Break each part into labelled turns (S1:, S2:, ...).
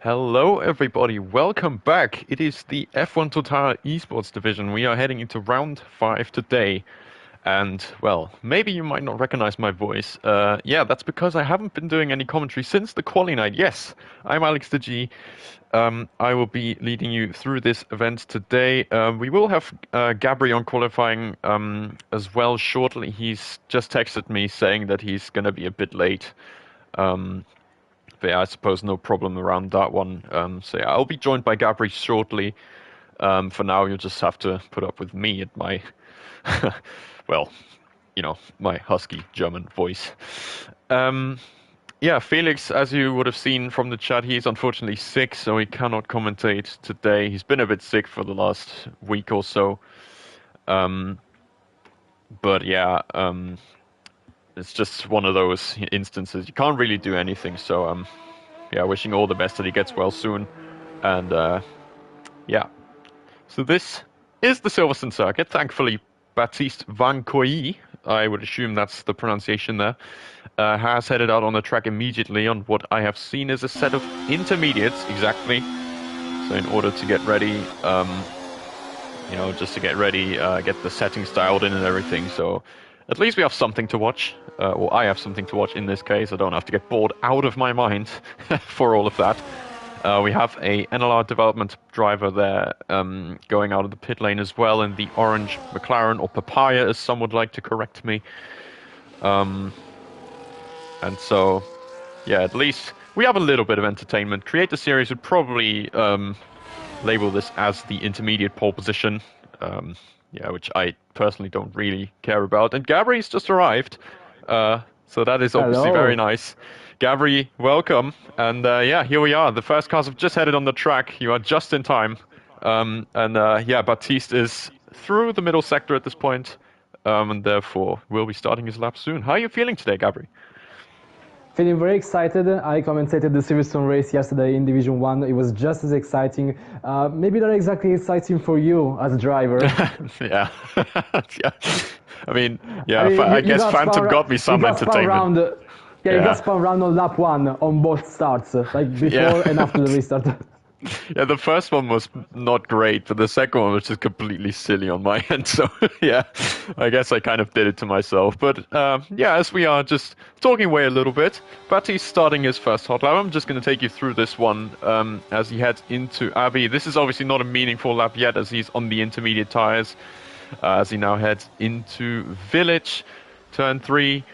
S1: Hello, everybody. Welcome back. It is the F1 Total Esports division. We are heading into round 5 today. And, well, maybe you might not recognize my voice. Yeah, that's because I haven't been doing any commentary since the quali night. Yes, I'm Alex the G. I will be leading you through this event today. We will have Gabri on qualifying as well shortly. He's just texted me saying that he's going to be a bit late. But yeah, I suppose no problem around that one. So yeah, I'll be joined by Gabri shortly. For now, you'll just have to put up with me and my, well, my husky German voice. Yeah, Felix, as you would have seen from the chat, he's unfortunately sick, so he cannot commentate today. He's been a bit sick for the last week or so. But yeah, it's just one of those instances. You can't really do anything, so yeah, wishing all the best that he gets well soon. And yeah, so this is the Silverstone circuit. Thankfully, Baptiste Van Coy, I would assume that's the pronunciation there, has headed out on the track immediately on what I have seen is a set of intermediates, exactly. So in order to get ready, just to get ready, get the settings dialed in and everything. So at least we have something to watch, or I have something to watch in this case. I don't have to get bored out of my mind for all of that. We have a NLR development driver there going out of the pit lane as well in the orange McLaren, or Papaya as some would like to correct me. And so, yeah, at least we have a little bit of entertainment. Create the Series would probably label this as the intermediate pole position. Yeah, which I personally don't really care about. And Gabri's just arrived, so that is obviously very nice. Gabri, welcome. And yeah, here we are. The first cars have just headed on the track. You are just in time. Yeah, Baptiste is through the middle sector at this point, and therefore will be starting his lap soon. How are you feeling today, Gabri?
S2: Feeling very excited. I commentated the Silverstone race yesterday in Division 1. It was just as exciting. Maybe not exactly exciting for you as a driver.
S1: Yeah. Yeah. I guess Phantom got me some entertainment.
S2: You got spun round on lap 1 on both starts, like before and after the restart.
S1: Yeah, the first one was not great, but the second one was just completely silly on my end. So yeah, I guess I kind of did it to myself. But yeah, as we are just talking away a little bit, Patty's starting his first hot lap. I'm just going to take you through this one as he heads into Abbey. This is obviously not a meaningful lap yet, as he's on the intermediate tires. As he now heads into Village, turn 3.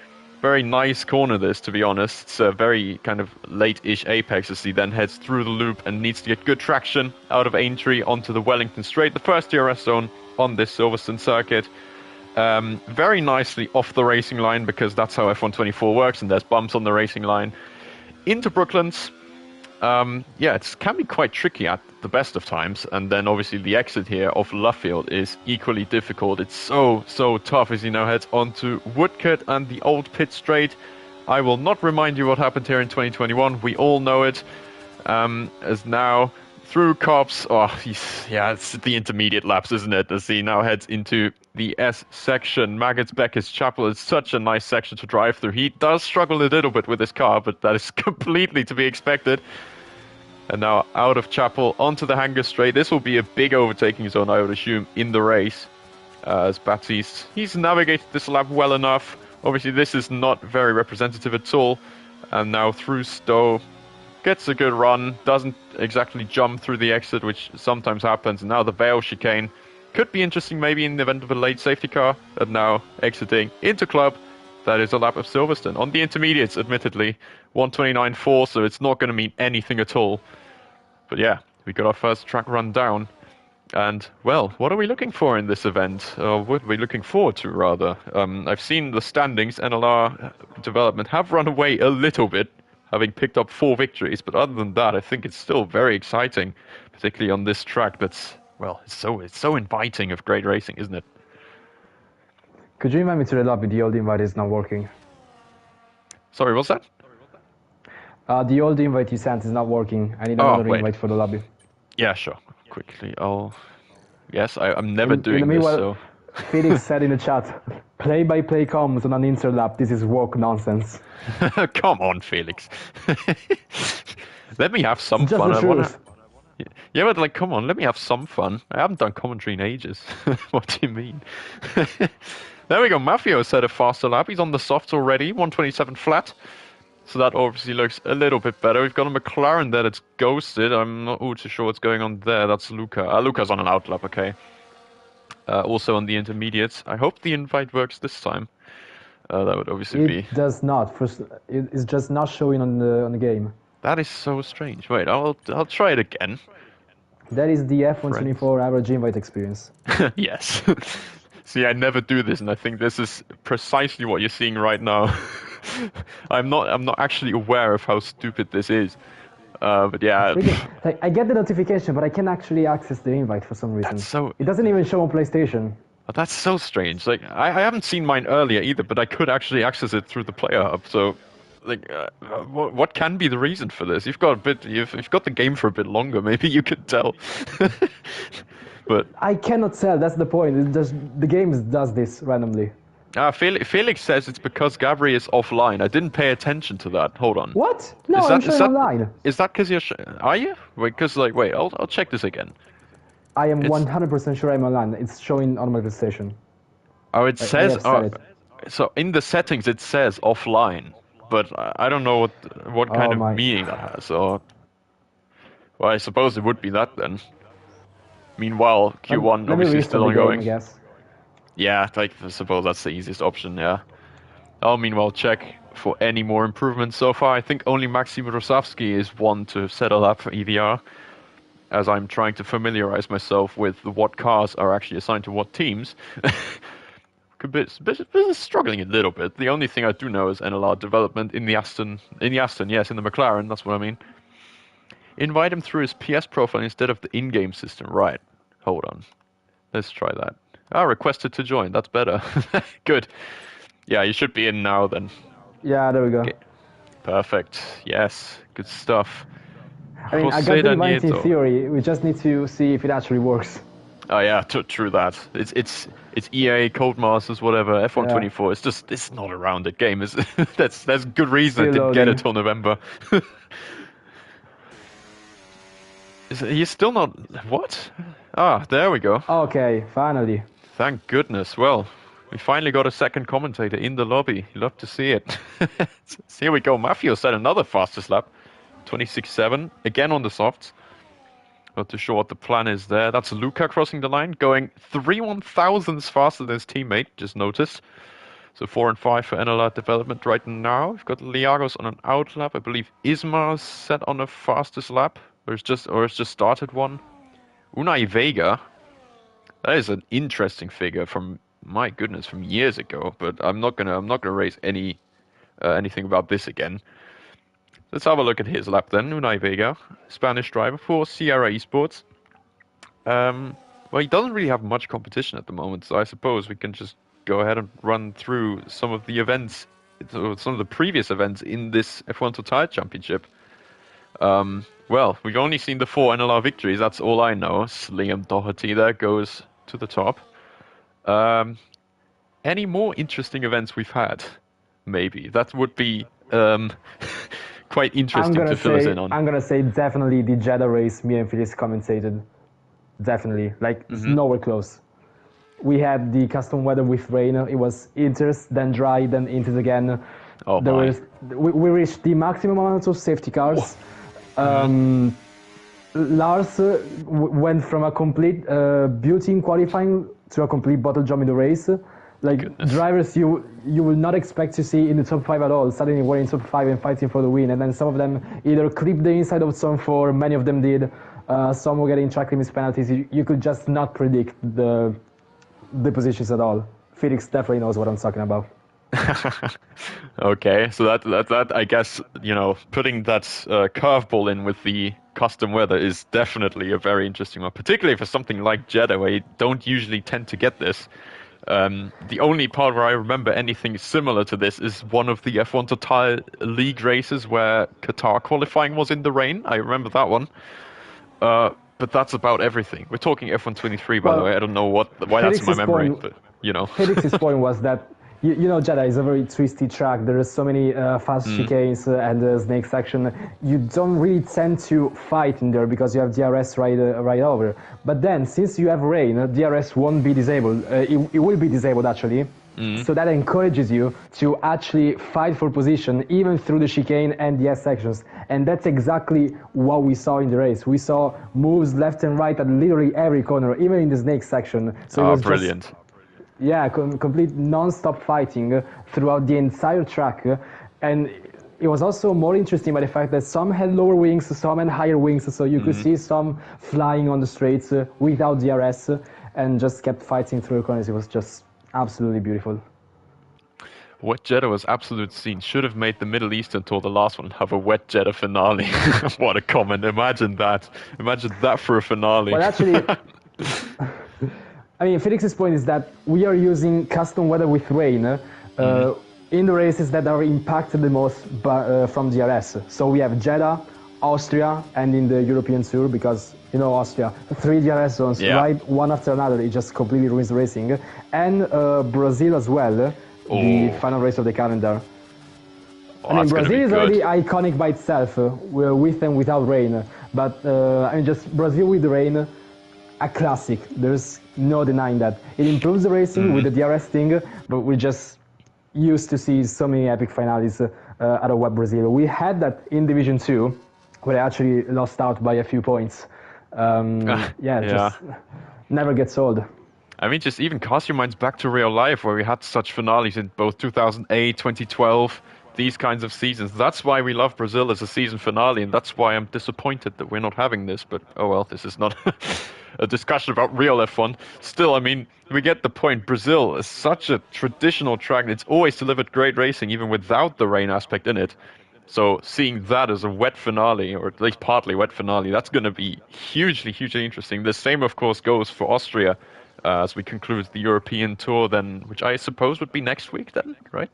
S1: Very nice corner this, to be honest. It's a very kind of late-ish apex as he then heads through the loop and needs to get good traction out of Aintree onto the Wellington Straight, the first DRS zone on this Silverstone circuit. Very nicely off the racing line, because that's how F124 works, and there's bumps on the racing line. Into Brooklands. Yeah, it can be quite tricky at the best of times, and then obviously the exit here off Luffield is equally difficult. It's so tough as he now heads onto Woodcote and the old pit straight. I will not remind you what happened here in 2021. We all know it. As now through Cops, it's the intermediate laps, isn't it? As he now heads into the S section. Maggots Beckett's Chapel is such a nice section to drive through. He does struggle a little bit with his car, but that is completely to be expected. And now out of Chapel onto the Hanger Straight. This will be a big overtaking zone, I would assume, in the race. As Baptiste, he's navigated this lap well enough. Obviously, this is not very representative at all. And now through Stowe. Gets a good run, doesn't exactly jump through the exit, which sometimes happens. And now the Vale chicane could be interesting maybe in the event of a late safety car. And now exiting into Club. That is a lap of Silverstone. On the intermediates, admittedly, 129.4, so it's not going to mean anything at all. But yeah, we got our first track run down. And, well, what are we looking for in this event? What are we looking forward to, rather? I've seen the standings. NLR development have run away a little bit, having picked up 4 victories. But other than that, I think it's still very exciting, particularly on this track that's, well, it's so inviting of great racing, isn't it?
S2: Could you invite me to the lobby? The old invite is not working.
S1: Sorry, what's that?
S2: The old invite you sent is not working. I need another invite for the lobby.
S1: Yeah, sure. Quickly, Yes, I'm never doing this, so...
S2: Felix said in the chat, play-by-play comms on an insert lap. This is woke nonsense.
S1: Come on, Felix. Let me have some
S2: It's just
S1: fun.
S2: the
S1: I wanna.
S2: truth.
S1: Yeah, but like, come on, let me have some fun. I haven't done commentary in ages. What do you mean? There we go. Mafio set a faster lap. He's on the softs already, 127 flat. So that obviously looks a little bit better. We've got a McLaren there that's ghosted. I'm not too sure what's going on there. That's Luca. Luca's on an outlap, okay. Also on the intermediates. I hope the invite works this time. That would obviously be.
S2: It does not. First, it's just not showing on the game.
S1: That is so strange. Wait, I'll try it again.
S2: That is the
S1: Friends.
S2: F124 average invite experience.
S1: Yes. See, I never do this, and I think this is precisely what you're seeing right now. I'm not actually aware of how stupid this is. But yeah,
S2: Freaking, like, I get the notification, but I can't actually access the invite for some
S1: that's
S2: reason.
S1: so
S2: It doesn't even show on PlayStation.
S1: that's so strange. Like I haven't seen mine earlier either, but I could actually access it through the player hub. So, like, what can be the reason for this? You've got the game for a bit longer. Maybe you could tell. But
S2: I cannot tell. That's the point. It's just the game does this randomly.
S1: Felix says it's because Gabri is offline. I didn't pay attention to that. Hold on.
S2: What? No,
S1: Is
S2: I'm
S1: that is
S2: showing
S1: that
S2: online.
S1: is that because are you? Wait, because like wait, I'll check this again.
S2: I am
S1: It's
S2: 100% sure I'm online. It's showing on my PlayStation.
S1: oh, it
S2: I
S1: says
S2: have set it.
S1: so in the settings it says offline, but I don't know what kind
S2: Oh
S1: of
S2: my.
S1: meaning that has. So well, I suppose it would be that then. Meanwhile, Q1
S2: Let me
S1: obviously
S2: restart
S1: still
S2: the game, I
S1: ongoing.
S2: guess.
S1: Yeah, like I suppose that's the easiest option. Yeah. I'll meanwhile check for any more improvements so far. I think only Maxim Rosavsky is one to settle up for EVR, as I'm trying to familiarize myself with what cars are actually assigned to what teams. Struggling a little bit. The only thing I do know is NLR development in the Aston, yes, in the McLaren. That's what I mean. Invite him through his PS profile instead of the in-game system. Right. Hold on. Let's try that. Ah, requested to join. That's better. Good. Yeah, you should be in now then.
S2: Yeah, there we go.
S1: Okay. Perfect. Yes. Good stuff.
S2: I mean, I got
S1: Jose
S2: the invite in
S1: Danieto.
S2: theory. We just need to see if it actually works.
S1: Oh yeah, true that. It's EA, Codemasters, whatever.
S2: Yeah,
S1: F124. It's not a rounded game. Is that's good reason I
S2: still
S1: didn't get it
S2: loading.
S1: till November. He's still not. What? Ah, there we go.
S2: Okay, finally.
S1: Thank goodness. Well, we finally got a second commentator in the lobby. You love to see it. So here we go. Mafio set another fastest lap. 26.7. Again on the softs. Not too sure what the plan is there. That's Luca crossing the line, going 3/1000ths faster than his teammate, just noticed. So 4 and 5 for NLR development right now. We've got Liagos on an out lap. I believe Ismar's set on a fastest lap. Or it's just started one. Unai Vega. That is an interesting figure from my goodness, from years ago, but I'm not gonna raise anything about this again. Let's have a look at his lap then. Unai Vega, Spanish driver for Sierra Esports. Well, he doesn't really have much competition at the moment, so I suppose we can just go ahead and run through some of the events, some of the previous events in this F1 Total Championship. Well, we've only seen the 4 NLR victories. That's all I know. Liam Doherty there goes to the top. Um, any more interesting events we've had? Maybe that would be quite interesting to fill us in on.
S2: I'm gonna say definitely the Jeddah race me and Felix commentated. Definitely. Like it's
S1: Hmm.
S2: nowhere close. We had the custom weather with rain. It was inters, then dry, then inters again.
S1: Oh
S2: There
S1: my.
S2: was we reached the maximum amount of safety cars. Lars went from a complete beauty in qualifying to a complete bottle jump in the race. Like
S1: Goodness.
S2: drivers you will not expect to see in the top 5 at all. Suddenly were in top 5 and fighting for the win. And then some of them either creeped the inside of zone 4, many of them did. Some were getting track limits penalties. You could just not predict the positions at all. Felix definitely knows what I'm talking about.
S1: Okay, so that I guess putting that curveball in with the custom weather is definitely a very interesting one, particularly for something like Jeddah, where you don't usually tend to get this. The only part where I remember anything similar to this is one of the F1 Total League races where Qatar qualifying was in the rain. I remember that one. But that's about everything. We're talking F1 23, by the way.
S2: Well,
S1: I don't know why that's in my
S2: Felix's
S1: memory,
S2: point
S1: but.
S2: Felix's point was that you know, Jeddah is a very twisty track. There are so many fast chicanes and the snake section. You don't really tend to fight in there because you have DRS right over. But then, since you have rain, DRS won't be disabled. It will be disabled actually. So that encourages you to actually fight for position even through the chicane and the S sections. And that's exactly what we saw in the race. We saw moves left and right at literally every corner, even in the snake section. So it was
S1: brilliant.
S2: just, yeah, complete non-stop fighting throughout the entire track. And it was also more interesting by the fact that some had lower wings, some had higher wings, so you could see some flying on the straights without DRS and just kept fighting through the corners. It was just absolutely beautiful.
S1: Wet Jeddah was absolute scene. Should have made the Middle Eastern tour, the last one, have a Wet Jeddah finale. What a comment. Imagine that. Imagine that for a finale.
S2: Well, actually, I mean, Felix's point is that we are using custom weather with rain in the races that are impacted the most from DRS. So we have Jeddah, Austria, and in the European Tour, because, you know, Austria, 3 DRS zones, right, one after another, it just completely ruins the racing. And Brazil as well, the final race of the calendar. I mean, Brazil is already iconic by itself, with and without rain. But, I mean, just Brazil with the rain, a classic. There's no denying that. It improves the racing with the DRS thing, but we just used to see so many epic finales out of Wet Brazil. We had that in Division 2, where I actually lost out by a few points. Just never gets old.
S1: I mean, just even cast your minds back to real life, where we had such finales in both 2008, 2012, these kinds of seasons. That's why we love Brazil as a season finale, and that's why I'm disappointed that we're not having this. But oh well, this is not a discussion about real F1. Still, I mean, we get the point. Brazil is such a traditional track. It's always delivered great racing, even without the rain aspect in it. So seeing that as a wet finale, or at least partly wet finale, that's going to be hugely, hugely interesting. The same, of course, goes for Austria as we conclude the European Tour, then, which I suppose would be next week, then, right?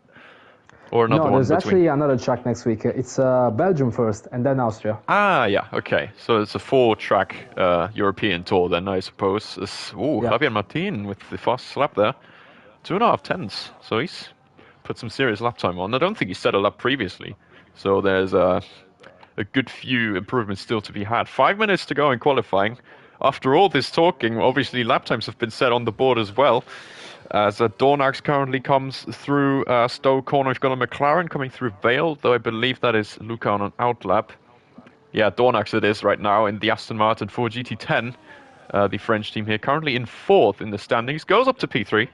S1: Or another one.
S2: No, there's actually another track next week. It's Belgium first, and then Austria.
S1: Ah, yeah, okay. So it's a 4-track European Tour, then, I suppose. Javier Martin with the fastest lap there. 2.5 tenths. So he's put some serious lap time on. I don't think he set a lap previously. So there's a good few improvements still to be had. 5 minutes to go in qualifying. After all this talking, obviously lap times have been set on the board as well. As Dornax currently comes through Stowe Corner. We've got a McLaren coming through Vale, though I believe that is Luca on an out lap. Yeah, Dornax it is right now in the Aston Martin 4 GT10. The French team here currently in 4th in the standings. Goes up to P3.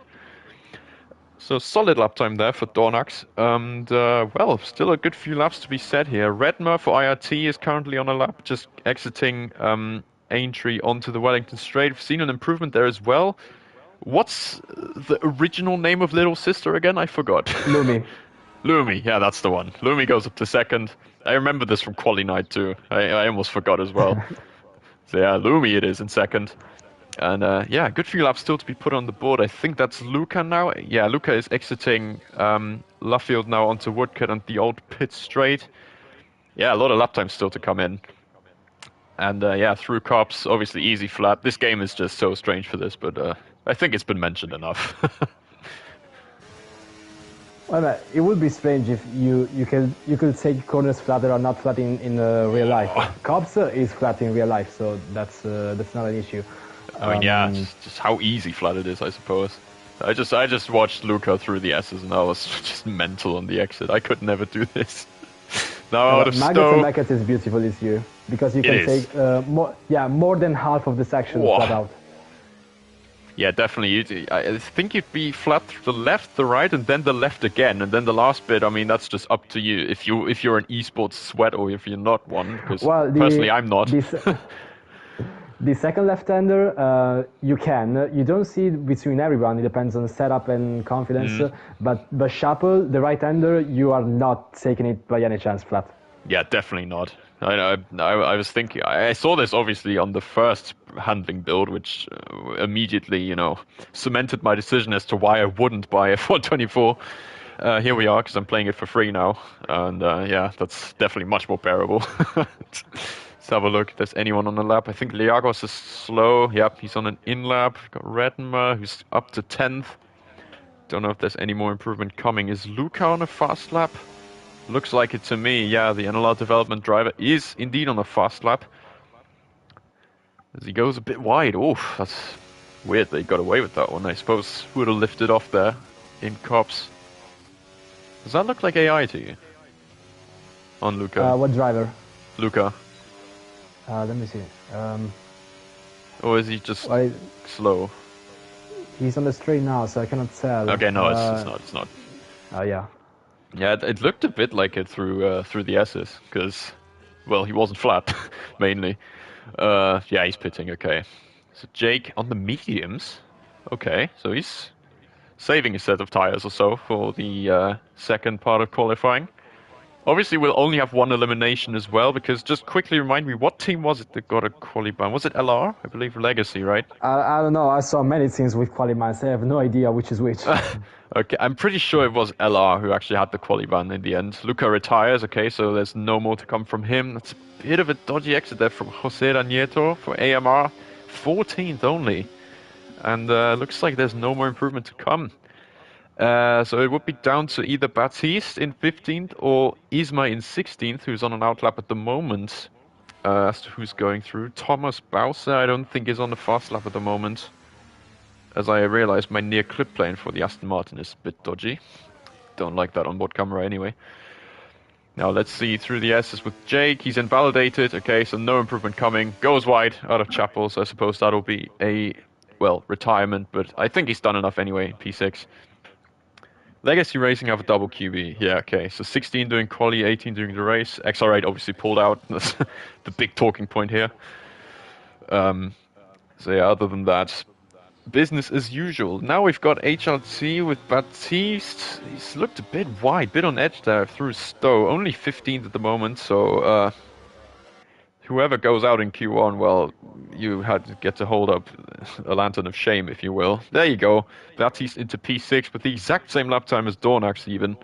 S1: So solid lap time there for Dornax. And, well, still a good few laps to be set here. Redmer for IRT is currently on a lap, just exiting Aintree onto the Wellington Straight. We've seen an improvement there as well. What's the original name of little sister again? I forgot.
S2: Lumi.
S1: Lumi, yeah, that's the one. Lumi goes up to 2nd. I remember this from Quali Night too. I almost forgot as well. So yeah, Lumi it is in 2nd. And yeah, good few laps still to be put on the board. I think that's Luca now. Yeah, Luca is exiting Luffield now onto Woodcote and the old pit straight. Yeah, a lot of lap time still to come in. And yeah, through Cops, obviously easy flat. This game is just so strange for this, but I think it's been mentioned enough.
S2: Well, it would be strange if you could take corners flat that are not flat in real life. Cops is flat in real life, so that's not an issue.
S1: I mean, yeah, just how easy flat it is, I suppose. I just watched Luca through the S's and I was just mental on the exit. I could never do this. Now out of
S2: Magnus
S1: Stowe.
S2: and Beckett is beautiful this year because you can take more than half of the section flat out.
S1: Yeah, definitely. I think you'd be flat to the left, the right, and then the left again, and then the last bit. I mean, that's just up to you if you're an esports sweat or if you're not one. Because personally, I'm not.
S2: The second left-hander, you can. You don't see it between everyone. It depends on setup and confidence. But Chappell, the right-hander, you are not taking it by any chance flat.
S1: Yeah, definitely not. I was thinking. I saw this obviously on the first handling build, which immediately, cemented my decision as to why I wouldn't buy a 424. Here we are, because I'm playing it for free now, and yeah, that's definitely much more bearable. Let's have a look if there's anyone on the lap. I think Liagos is slow. Yep, he's on an in lap. We've got Redmer, who's up to 10th. Don't know if there's any more improvement coming. Is Luca on a fast lap? Looks like it to me. Yeah, the NLR development driver is indeed on a fast lap. As he goes a bit wide. Oof, that's weird they got away with that one. I suppose would have lifted off there in cops. Does that look like AI to you? On Luca?
S2: What driver?
S1: Luca.
S2: Let me see.
S1: Or is he just
S2: Well,
S1: slow?
S2: he's on the straight now, so I cannot tell.
S1: Okay, no, it's not. It's not.
S2: Oh yeah.
S1: Yeah, it looked a bit like it through the S's, because, well, he wasn't flat, mainly. Yeah, he's pitting, okay. So Jake on the mediums. Okay, so he's saving a set of tires or so for the second part of qualifying. Obviously, we'll only have one elimination as well, because just quickly remind me, what team was it that got a quali ban? Was it LR? I believe Legacy, right?
S2: I don't know. I saw many things with quali bans. I have no idea which is which.
S1: Okay, I'm pretty sure it was LR who actually had the quali ban in the end. Luca retires, okay, so there's no more to come from him. That's a bit of a dodgy exit there from Jose Nieto for AMR. 14th only. And looks like there's no more improvement to come. So it would be down to either Baptiste in 15th or Isma in 16th, who's on an outlap at the moment. As to who's going through. Thomas Bowser, I don't think is on the fast lap at the moment. As I realized, my near clip plane for the Aston Martin is a bit dodgy. Don't like that on board camera anyway. Now let's see through the S's with Jake. He's invalidated. Okay, so no improvement coming. Goes wide out of Chapel, so I suppose that'll be a, well, retirement, but I think he's done enough anyway, P6. Legacy Racing have a double QB. Yeah, okay. So 16 doing quali, 18 doing the race. XR8 obviously pulled out. That's the big talking point here. So yeah, other than that, business as usual. Now we've got HRT with Baptiste. He's looked a bit wide, bit on edge there through Stowe. Only 15th at the moment, so whoever goes out in Q1, well, you had to get to hold up a lantern of shame, if you will. There you go. Baptiste into P6 with the exact same lap time as Dawn, actually, even.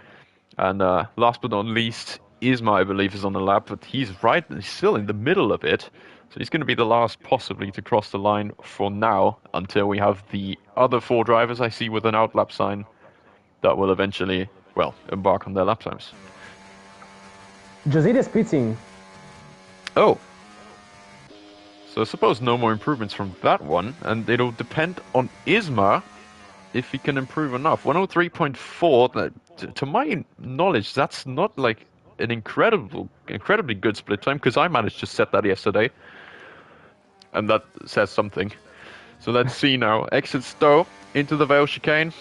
S1: And last but not least, Isma, I believe, is on the lap, but he's still in the middle of it. So he's going to be the last possibly to cross the line for now, until we have the other 4 drivers I see with an outlap sign that will eventually, well, embark on their lap times.
S2: José is pitting.
S1: Oh. So I suppose no more improvements from that one, and it'll depend on Isma if he can improve enough. 103.4, to my knowledge, that's not like an incredibly good split time, because I managed to set that yesterday. And that says something. So let's see now. Exit Stowe into the Vale chicane.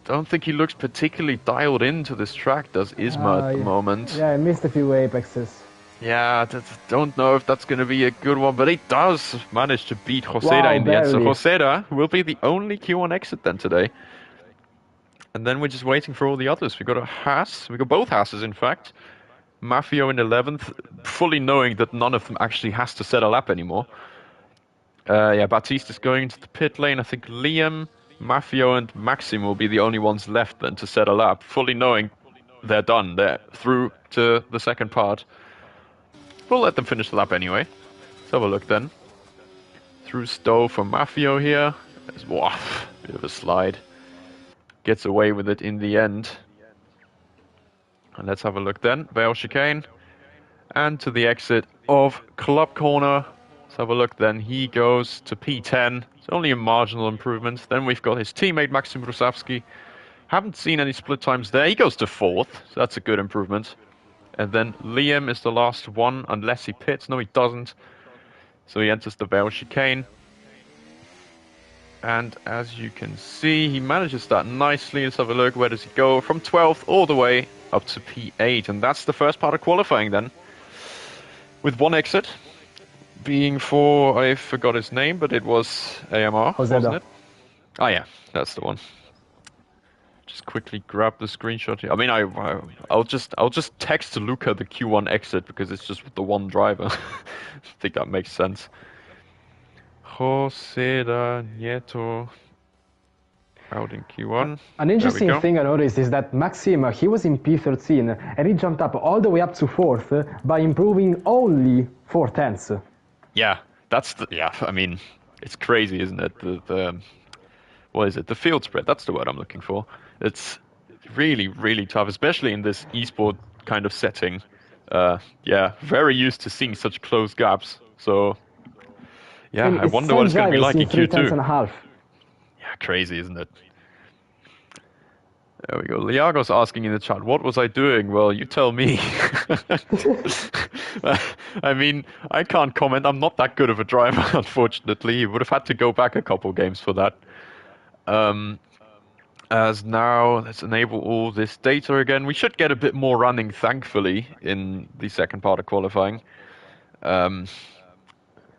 S1: Don't think he looks particularly dialed into this track, does Isma at the moment.
S2: Yeah, I missed a few apexes.
S1: Yeah, don't know if that's going to be a good one, but he does manage to beat Joseda in the end. So Joseda will be the only Q1 exit then today. And then we're just waiting for all the others. We got a Haas. We got both Haases, in fact. Mafio in 11th, fully knowing that none of them actually has to set a lap anymore. Yeah, Baptiste is going into the pit lane. I think Liam, Mafio, and Maxim will be the only ones left then to set a lap, fully knowing they're done. They're through to the second part. We'll let them finish the lap anyway. Let's have a look then. Through Stowe for Mafio here. Wow, bit of a slide. Gets away with it in the end. And let's have a look then. Vale chicane. And to the exit of Club Corner. Let's have a look then. He goes to P10. It's only a marginal improvement. Then we've got his teammate Maxim Brusavsky. Haven't seen any split times there. He goes to 4th. So that's a good improvement. And then Liam is the last one, unless he pits. No, he doesn't. So he enters the Vale chicane. And as you can see, he manages that nicely. Let's have a look. Where does he go? From 12th all the way up to P8. And that's the first part of qualifying then. With one exit being for, I forgot his name, but it was AMR, wasn't it? Oh yeah, that's the one. Just quickly grab the screenshot here. I mean, I'll just text to Luca the Q1 exit because it's just with the one driver. I think that makes sense. Jose Nieto out in Q1.
S2: An interesting thing I noticed is that Maxim, he was in P13 and he jumped up all the way up to 4th by improving only 4 tenths.
S1: Yeah, I mean, it's crazy, isn't it? what is it? The field spread. That's the word I'm looking for. It's really, really tough, especially in this esport kind of setting. Yeah, very used to seeing such close gaps. So
S2: I
S1: yeah,
S2: mean,
S1: I
S2: it's
S1: wonder what
S2: 10
S1: it's going to be
S2: drivers
S1: like
S2: in
S1: in
S2: three tenths
S1: Q2.
S2: and a half.
S1: Yeah, crazy, isn't it? There we go. Liago's asking in the chat, what was I doing? Well, you tell me. I mean, I can't comment. I'm not that good of a driver, unfortunately. You would have had to go back a couple games for that. Um, as now, let's enable all this data again. We should get a bit more running, thankfully, in the second part of qualifying. Um,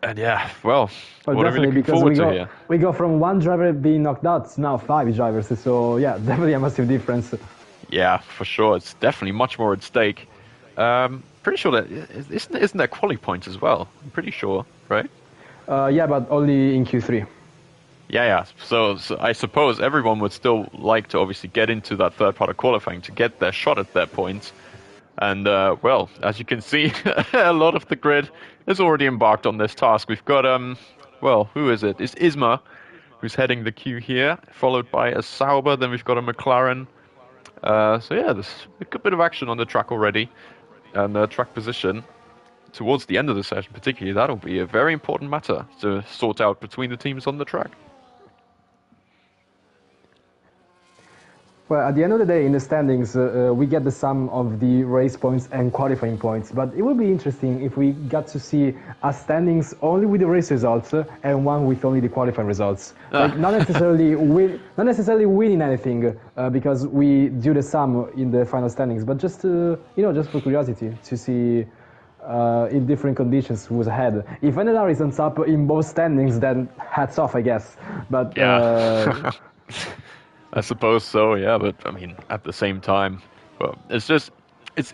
S1: and yeah, well,
S2: Well,
S1: what are we
S2: definitely,
S1: looking
S2: because
S1: forward to here?
S2: we go from one driver being knocked out to now 5 drivers. So yeah, definitely a massive difference.
S1: Yeah, for sure. It's definitely much more at stake. Pretty sure that isn't there quali points as well? I'm pretty sure, right?
S2: Yeah, but only in Q3.
S1: Yeah, yeah. So I suppose everyone would still like to obviously get into that third part of qualifying to get their shot at their points. And well, as you can see, a lot of the grid is already embarked on this task. We've got well, who is it? It's Isma, who's heading the queue here, followed by a Sauber. Then we've got a McLaren. So yeah, there's a good bit of action on the track already, and track position towards the end of the session, particularly, that'll be a very important matter to sort out between the teams on the track.
S2: Well, at the end of the day, in the standings, we get the sum of the race points and qualifying points. But it would be interesting if we got to see a standings only with the race results and one with only the qualifying results. Like not necessarily winning anything because we do the sum in the final standings, but just just for curiosity to see in different conditions who's ahead. If NLR is on top in both standings, then hats off, I guess. But
S1: Yeah. I suppose so, yeah, but I mean, at the same time, well, it's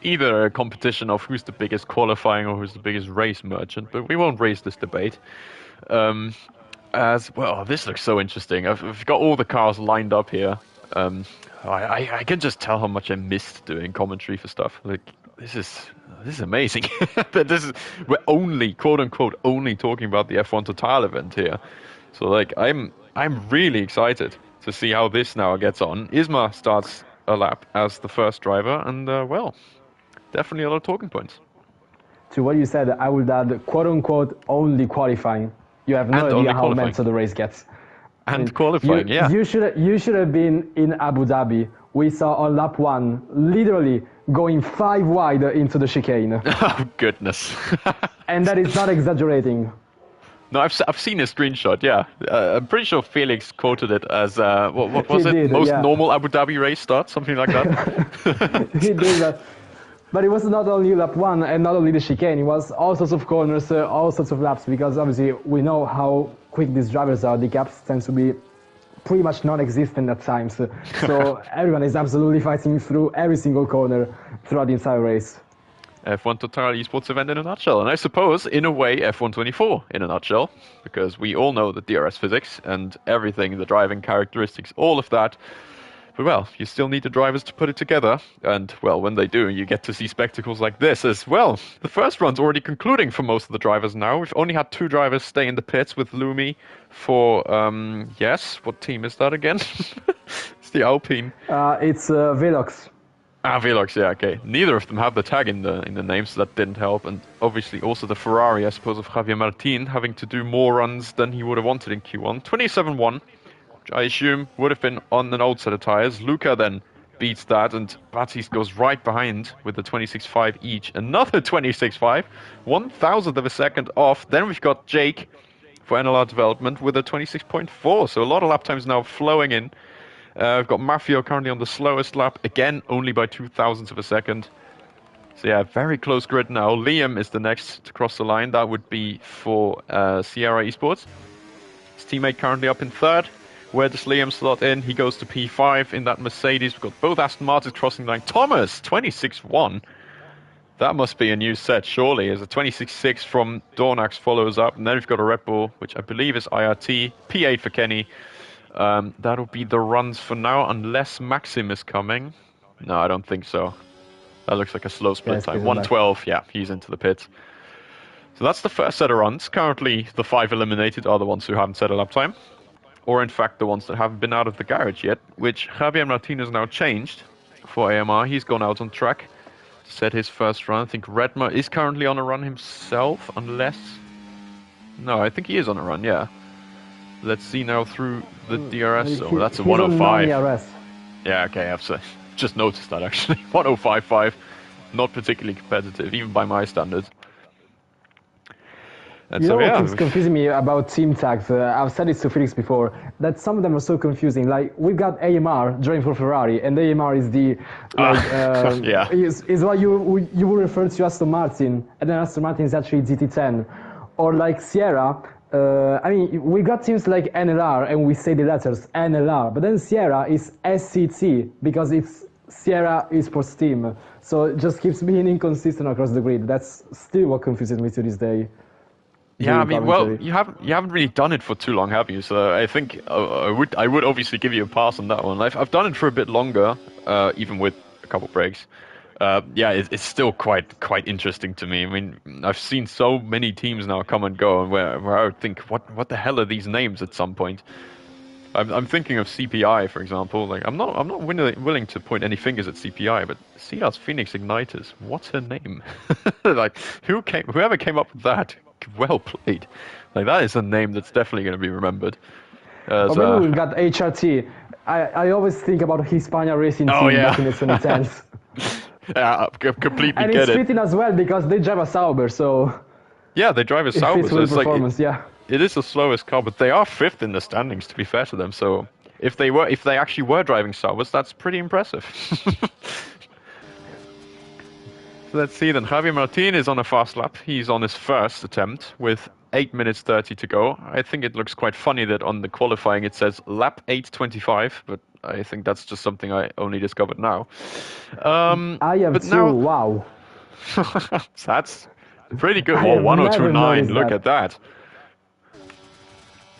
S1: either a competition of who's the biggest qualifying or who's the biggest race merchant, but we won't raise this debate. As well, this looks so interesting. I've got all the cars lined up here. I can just tell how much I missed doing commentary for stuff. Like, this is amazing. That we're only, quote unquote, only talking about the F1 Total event here. So like, I'm really excited to see how this now gets on. Isma starts a lap as the first driver, and well, definitely a lot of talking points.
S2: to what you said, I would add quote unquote only qualifying. You have no
S1: And
S2: idea
S1: only
S2: how
S1: qualifying.
S2: mental the race gets. I
S1: And
S2: mean,
S1: qualifying, yeah.
S2: you should have been in Abu Dhabi. We saw on lap one, literally going 5 wide into the chicane,
S1: Oh, goodness.
S2: and that is not exaggerating.
S1: No, I've seen a screenshot, yeah. I'm pretty sure Felix quoted it as, what was
S2: He
S1: it?
S2: did,
S1: Most
S2: yeah.
S1: normal Abu Dhabi race start? Something like that.
S2: He did that. But it was not only lap one and not only the chicane, it was all sorts of corners, all sorts of laps, because obviously we know how quick these drivers are. The gaps tend to be pretty much non-existent at times. So everyone is absolutely fighting through every single corner throughout the entire race.
S1: F1 Total Esports event in a nutshell. And I suppose, in a way, F1 24 in a nutshell, because we all know the DRS physics and everything, the driving characteristics, all of that. But well, you still need the drivers to put it together. And well, when they do, you get to see spectacles like this as well. The first run's already concluding for most of the drivers now. We've only had 2 drivers stay in the pits with Lumi for, yes, what team is that again? It's the Alpine.
S2: It's Velox.
S1: Ah, Velox, yeah, okay. Neither of them have the tag in the name, so that didn't help. And obviously also the Ferrari, I suppose, of Javier Martin having to do more runs than he would have wanted in Q1. 27-1, which I assume would have been on an old set of tires. Luca then beats that, and Baptiste goes right behind with the 26.5 each. Another 26.5, 1,000th of a second off. Then we've got Jake for NLR development with a 26.4, so a lot of lap times now flowing in. We've got Mafio currently on the slowest lap, again, only by 2,000ths of a second. So yeah, very close grid now. Liam is the next to cross the line. That would be for Sierra Esports. His teammate currently up in third. Where does Liam slot in? He goes to P5 in that Mercedes. We've got both Aston Martins crossing the line. Thomas, 26.1. That must be a new set, surely, as a 26.6 from Dornax follows up. And then we've got a Red Bull, which I believe is IRT. P8 for Kenny. That'll be the runs for now, unless Maxim is coming. No, I don't think so. That looks like a slow split time. 112, yeah, he's into the pits. So that's the first set of runs. Currently, the 5 eliminated are the ones who haven't set a lap time. or in fact the ones that haven't been out of the garage yet, which Javier Martinez now changed for AMR. He's gone out on track to set his first run. I think Redmer is currently on a run himself, unless... No, I think he is on a run, yeah. Let's see now through the DRS. Oh, that's a
S2: He's on
S1: 105.
S2: non-ERS.
S1: Yeah, okay, I've just noticed that actually. 105.5, not particularly competitive, even by my standards. And
S2: You
S1: so,
S2: know what
S1: yeah.
S2: keeps confusing me about team tags? I've said it to Felix before, that some of them are so confusing. Like, we've got AMR driving for Ferrari, and AMR is the, like,
S1: yeah.
S2: is what you would refer to Aston Martin, and then Aston Martin is actually GT10. Or like Sierra, I mean, we got teams like NLR, and we say the letters NLR, but then Sierra is SCT, because it's Sierra Esports team. So it just keeps being inconsistent across the grid. That's still what confuses me to this day.
S1: Yeah, I
S2: Doing
S1: mean, well,
S2: commentary.
S1: you haven't really done it for too long, have you? So I think I would obviously give you a pass on that one. I've done it for a bit longer, even with a couple breaks. Yeah, it's still quite interesting to me. I mean, I've seen so many teams now come and go, and where I would think, what the hell are these names at some point? I'm thinking of CPI, for example. Like, I'm not willing to point any fingers at CPI, but Silas Phoenix Igniters, what's her name? Like, whoever came up with that, well played. Like, that is a name that's definitely going to be remembered.
S2: Or maybe we've got HRT. I always think about Hispania Racing
S1: Oh
S2: Team
S1: yeah.
S2: back in the 2010s.
S1: Yeah, I completely
S2: And
S1: get
S2: it's
S1: it.
S2: fitting as well because they drive a Sauber, so
S1: Yeah, they drive a
S2: it
S1: Sauber,
S2: fits
S1: so
S2: with
S1: it's
S2: the
S1: like
S2: performance, yeah.
S1: it is the slowest car, but they are fifth in the standings. To be fair to them, so if they actually were driving Saubers, that's pretty impressive. So let's see then. Javier Martin is on a fast lap. He's on his first attempt with 8 minutes 30 to go. I think it looks quite funny that on the qualifying it says lap 8:25, but I think that's just something I only discovered now.
S2: I have
S1: But
S2: too,
S1: now
S2: wow.
S1: that's pretty good.
S2: I
S1: Whoa,
S2: have never
S1: 102.9.
S2: noticed
S1: Look
S2: that.
S1: at that.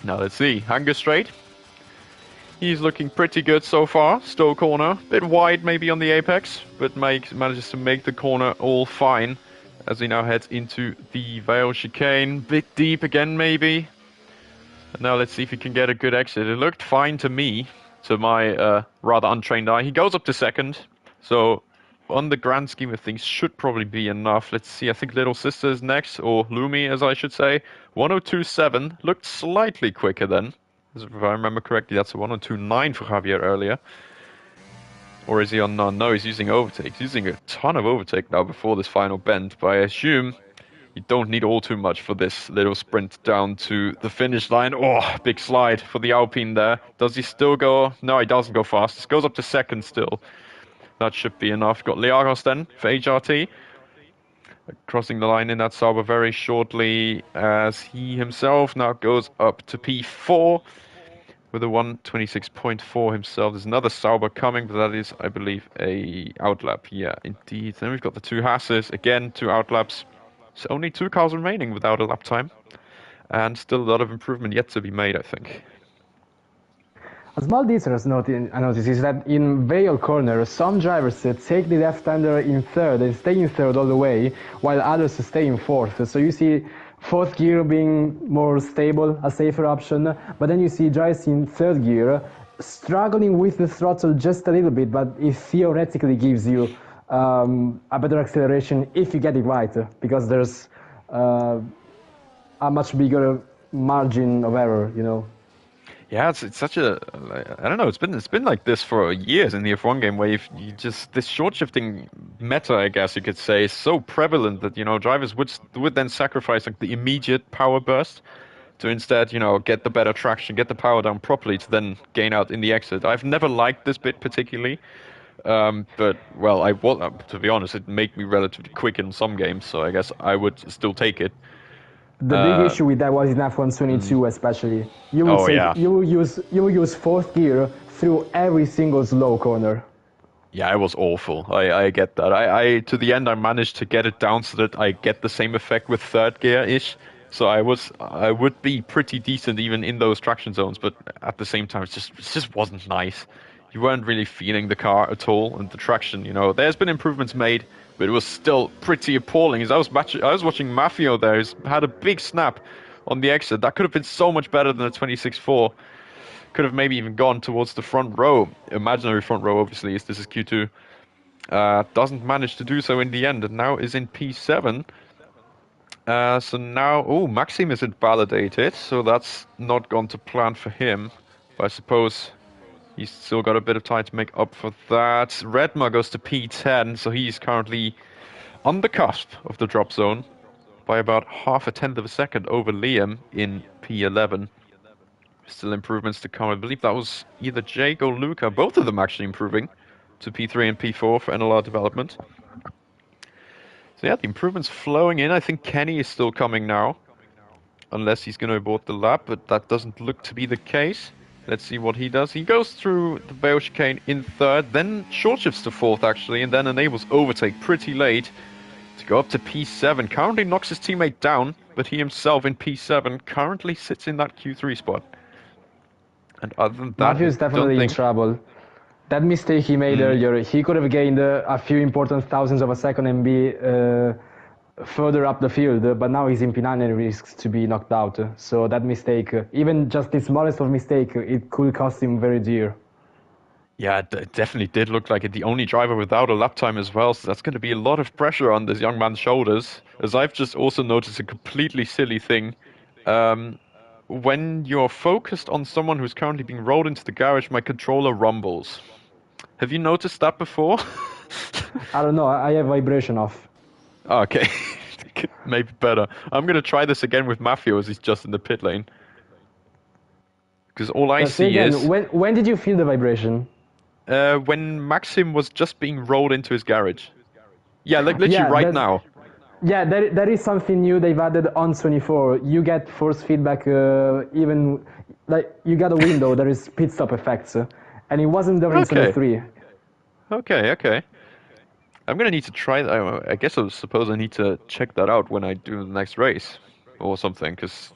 S1: Now let's see. Hanger straight. He's looking pretty good so far. Stowe corner. Bit wide maybe on the apex, but manages to make the corner all fine as he now heads into the Vale chicane. Bit deep again maybe. And now let's see if he can get a good exit. It looked fine to me, to my rather untrained eye. He goes up to second, so on the grand scheme of things should probably be enough. Let's see, I think Little Sister is next, or Lumi as I should say. 102.7, looked slightly quicker then. If I remember correctly, that's a 102.9 for Javier earlier. Or is he on none? No, he's using overtake. He's using a ton of overtake now before this final bend, but I assume you don't need all too much for this little sprint down to the finish line. Oh, big slide for the Alpine there. Does he still go? No, he doesn't go fast. He goes up to second still. That should be enough. Got Liagos then for HRT. Crossing the line in that Sauber very shortly as he himself now goes up to P4 with a 126.4 himself. There's another Sauber coming, but that is, I believe, a outlap. Yeah, indeed. Then we've got the two Hasses. Again, two outlaps. So only two cars remaining without a lap time. And still a lot of improvement yet to be made, I think.
S2: A small detail I noticed is that in Vale Corner, some drivers take the left-hander in third and stay in third all the way, while others stay in fourth. So you see fourth gear being more stable, a safer option, but then you see drivers in third gear struggling with the throttle just a little bit, but it theoretically gives you a better acceleration if you get it right, because there's a much bigger margin of error, you know.
S1: Yeah, it's such a I don't know. It's been like this for years in the F1 game, where you just this short shifting meta, I guess you could say, is so prevalent that drivers would then sacrifice like the immediate power burst to instead get the better traction, get the power down properly to then gain out in the exit. I've never liked this bit particularly, but well, to be honest, it made me relatively quick in some games, so I guess I would still take it.
S2: The big issue with that was in F122 especially.
S1: Oh yeah.
S2: You will use fourth gear through every single slow corner.
S1: Yeah, it was awful. I get that. I to the end I managed to get it down so that I get the same effect with third gear-ish. So I would be pretty decent even in those traction zones, but at the same time it just wasn't nice. You weren't really feeling the car at all, and the traction, there's been improvements made, but it was still pretty appalling. As I was watching Mafio there, who's had a big snap on the exit. That could have been so much better than a 26.4. Could have maybe even gone towards the front row. Imaginary front row, obviously, as this is Q2. Doesn't manage to do so in the end, and now is in P7. So now, oh, Maxim is invalidated, so that's not gone to plan for him. But I suppose he's still got a bit of time to make up for that. Redma goes to P10, so he's currently on the cusp of the drop zone by about half a tenth of a second over Liam in P11. Still improvements to come. I believe that was either Jake or Luca, both of them actually improving to P3 and P4 for NLR development. So yeah, the improvements flowing in. I think Kenny is still coming now, unless he's going to abort the lap, but that doesn't look to be the case. Let's see what he does. He goes through the Bale chicane in third, then short shifts to fourth actually, and then enables overtake pretty late to go up to P7. Currently knocks his teammate down, but he himself in P7 currently sits in that Q3 spot. And other than that,
S2: Matthew is definitely in trouble. That mistake he made earlier, he could have gained a few important thousandths of a second and be further up the field, but now he's in P9 and risks to be knocked out. So that mistake, even just the smallest of mistake, it could cost him very dear.
S1: Yeah, it definitely did look like it. The only driver without a lap time as well, so that's going to be a lot of pressure on this young man's shoulders. As I've just also noticed a completely silly thing. When you're focused on someone who's currently being rolled into the garage, my controller rumbles. Have you noticed that before?
S2: I don't know, I have vibration off.
S1: Okay, maybe better. I'm going to try this again with Matthew as he's just in the pit lane. Because all I see
S2: again,
S1: is...
S2: When did you feel the vibration?
S1: When Maxim was just being rolled into his garage. Yeah, like literally right now.
S2: Yeah, that is something new they've added on 24. You get force feedback, even like you got a window. There is pit stop effects, and it wasn't there in 23.
S1: Okay. I'm gonna need to try that. I guess I suppose I need to check that out when I do the next race or something, because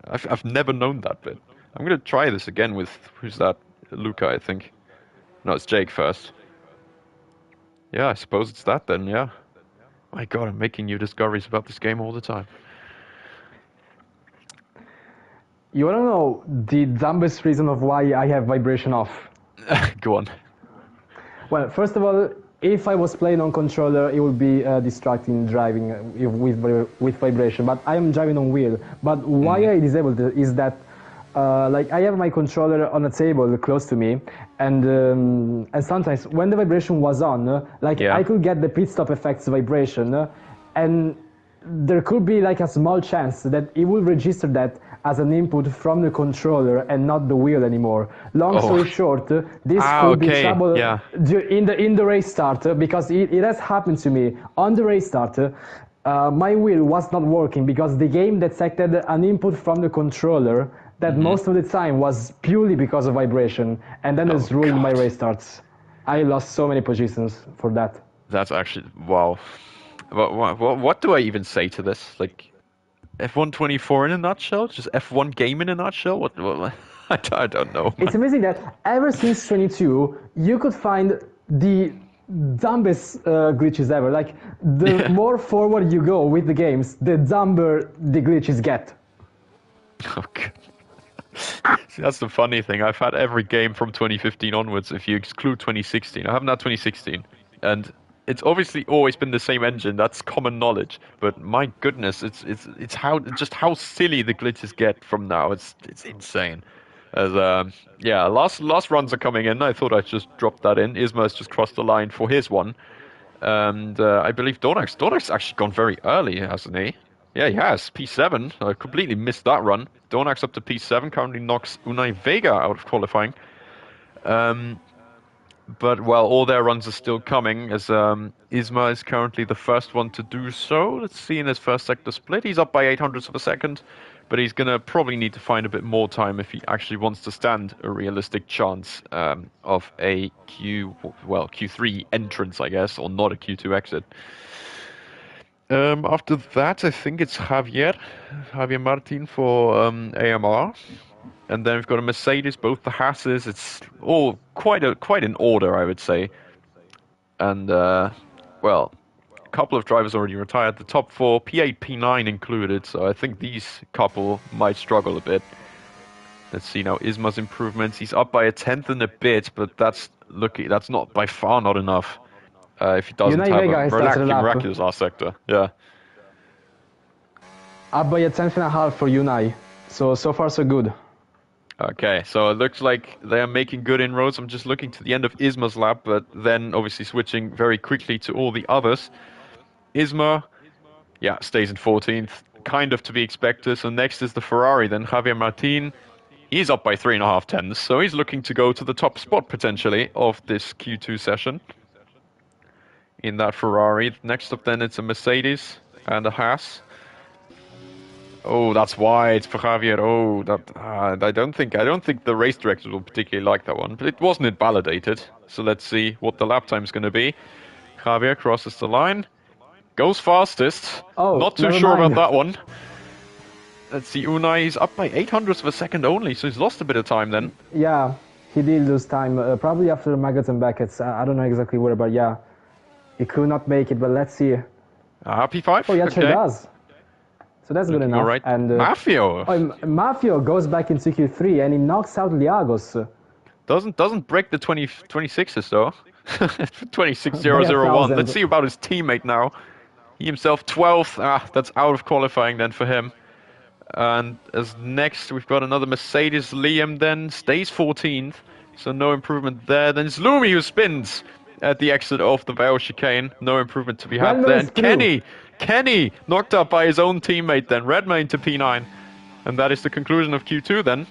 S1: I've never known that bit. I'm gonna try this again with who's that? Luca, I think. No, it's Jake first. Yeah, I suppose it's that then. Yeah. My God, I'm making new discoveries about this game all the time.
S2: You wanna know the dumbest reason of why I have vibration off?
S1: Go on.
S2: Well, first of all, if I was playing on controller, it would be distracting driving with vibration. But I am driving on wheel. But why I disabled it is that, like, I have my controller on a table close to me, and sometimes when the vibration was on, I could get the pit stop effects vibration, and there could be like a small chance that it will register that as an input from the controller and not the wheel anymore. Long story short, this could be trouble in the race start, because it has happened to me. On the race start, my wheel was not working because the game detected an input from the controller that most of the time was purely because of vibration, and then it's ruined my race starts. I lost so many positions for that.
S1: That's actually, wow. What do I even say to this? Like, F1 24 in a nutshell? Just F1 game in a nutshell? What I don't know.
S2: It's amazing that ever since 22, you could find the dumbest glitches ever. Like, the more forward you go with the games, the dumber the glitches get.
S1: Okay. See, that's the funny thing. I've had every game from 2015 onwards, if you exclude 2016. I haven't had 2016. And it's obviously always been the same engine. That's common knowledge. But my goodness, it's how silly the glitches get from now. It's insane. As last runs are coming in. I thought I'd just drop that in. Isma's just crossed the line for his one, and I believe Dornak's actually gone very early, hasn't he? Yeah, he has. P7. I completely missed that run. Dornak's up to P7. Currently knocks Unai Vega out of qualifying. But, well, all their runs are still coming, as Isma is currently the first one to do so. Let's see in his first sector split. He's up by 800ths of a second, but he's going to probably need to find a bit more time if he actually wants to stand a realistic chance of a Q3 entrance, I guess, or not a Q2 exit. After that, I think it's Javier Martin for AMR. And then we've got a Mercedes, both the Hasses. It's all quite in order, I would say. And, a couple of drivers already retired. The top four, P8, P9 included. So I think these couple might struggle a bit. Let's see now Isma's improvements. He's up by a tenth and a bit, but that's not by far not enough. If he doesn't
S2: Unai
S1: have a
S2: Vega has started a lap.
S1: miraculous last sector. Yeah.
S2: Up by a tenth and a half for Unai. So far so good.
S1: Okay, so it looks like they are making good inroads. I'm just looking to the end of Isma's lap, but then obviously switching very quickly to all the others. Isma, yeah, stays in 14th, kind of to be expected. So next is the Ferrari, then Javier Martin. He's up by 3.5 tenths, so he's looking to go to the top spot potentially of this Q2 session in that Ferrari. Next up, then it's a Mercedes and a Haas. Oh, that's wide for Javier. Oh, that I don't think the race directors will particularly like that one, but it wasn't invalidated. So let's see what the lap time is going to be. Javier crosses the line, goes fastest.
S2: Oh,
S1: Not too
S2: never
S1: sure
S2: mind.
S1: about that one. Let's see, Unai is up by 800ths of a second only, so he's lost a bit of time then.
S2: Yeah, he did lose time. Probably after Maggots and Beckett's. I don't know exactly where, but yeah, he could not make it. But let's see.
S1: P5.
S2: Oh, he actually
S1: Okay.
S2: does. So that's good enough.
S1: All right.
S2: And
S1: Mafio
S2: Mafio goes back into Q3 and he knocks out Liagos.
S1: doesn't break the 26s though.
S2: By
S1: 26.001.
S2: 1,000.
S1: Let's see about his teammate now. He himself 12th. That's out of qualifying then for him. And as next, we've got another Mercedes. Liam then stays 14th, so no improvement there. Then it's Lumi who spins at the exit of the Vale chicane. No improvement to be had
S2: Redman
S1: there.
S2: is
S1: And Kenny knocked out by his own teammate then. Redmayne to P9. And that is the conclusion of Q2 then.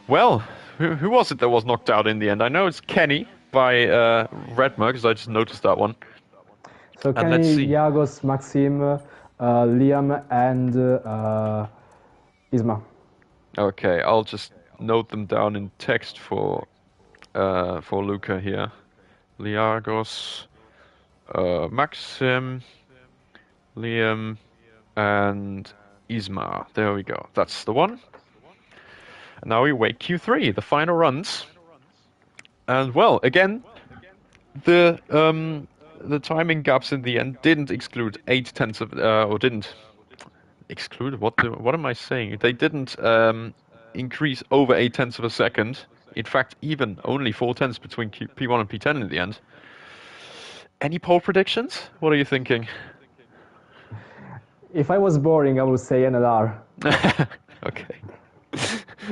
S1: Well, who was it that was knocked out in the end? I know it's Kenny by Redmer, because I just noticed that one.
S2: So
S1: And let's
S2: Kenny,
S1: see.
S2: Liagos, Maxime, Liam, and Isma.
S1: Okay, I'll just note them down in text for Luca here. Liagos, Maxim, Liam, and Isma. There we go. That's the one. And now we wait Q3, the final runs. And well, again, the timing gaps in the end didn't exclude 8 tenths of or didn't exclude what am I saying? They didn't increase over 8 tenths of a second. In fact, even only 4 tenths between P1 and P10 in the end. Any poll predictions? What are you thinking?
S2: If I was boring, I would say NLR.
S1: Okay.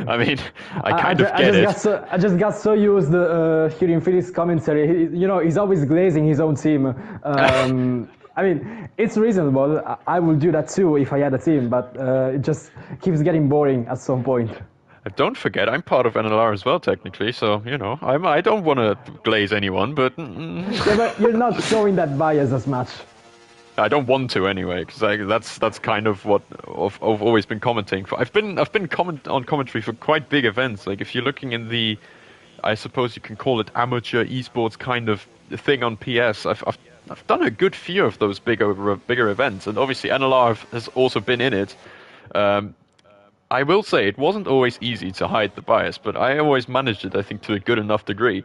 S1: I mean, I kind of get it.
S2: I just got so used hearing Philly's commentary. He's always glazing his own team. I mean, it's reasonable. I would do that too if I had a team, but it just keeps getting boring at some point.
S1: Don't forget, I'm part of NLR as well, technically. So I don't want to glaze anyone, but
S2: Yeah, but you're not showing that bias as much.
S1: I don't want to anyway, because that's kind of what I've always been commenting for. I've been on commentary for quite big events. Like if you're looking in the, I suppose you can call it amateur esports kind of thing on PS. I've done a good few of those bigger events, and obviously NLR has also been in it. I will say it wasn't always easy to hide the bias, but I always managed it, I think, to a good enough degree.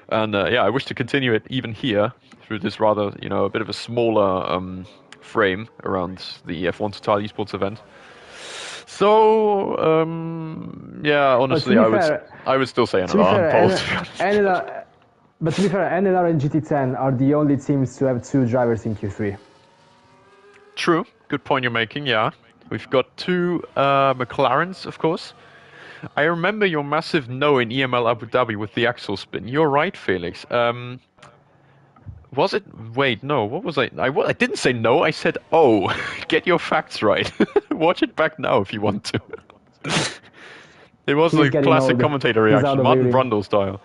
S1: And yeah, I wish to continue it even here through this rather, a bit of a smaller frame around the F1 Total Esports event. So yeah, honestly, I would still say NLR polls.
S2: But to be fair, NLR and GT10 are the only teams to have 2 drivers in Q3.
S1: True, good point you're making. Yeah, we've got 2 McLarens, of course. I remember your massive no in EML Abu Dhabi with the axle spin. You're right, Felix. Was it? Wait, no. What was I? I didn't say no. I said, oh. Get your facts right. Watch it back now if you want to. It was
S2: He's
S1: the classic
S2: old.
S1: commentator
S2: He's
S1: reaction,
S2: out of
S1: Martin
S2: reading.
S1: Brundle style.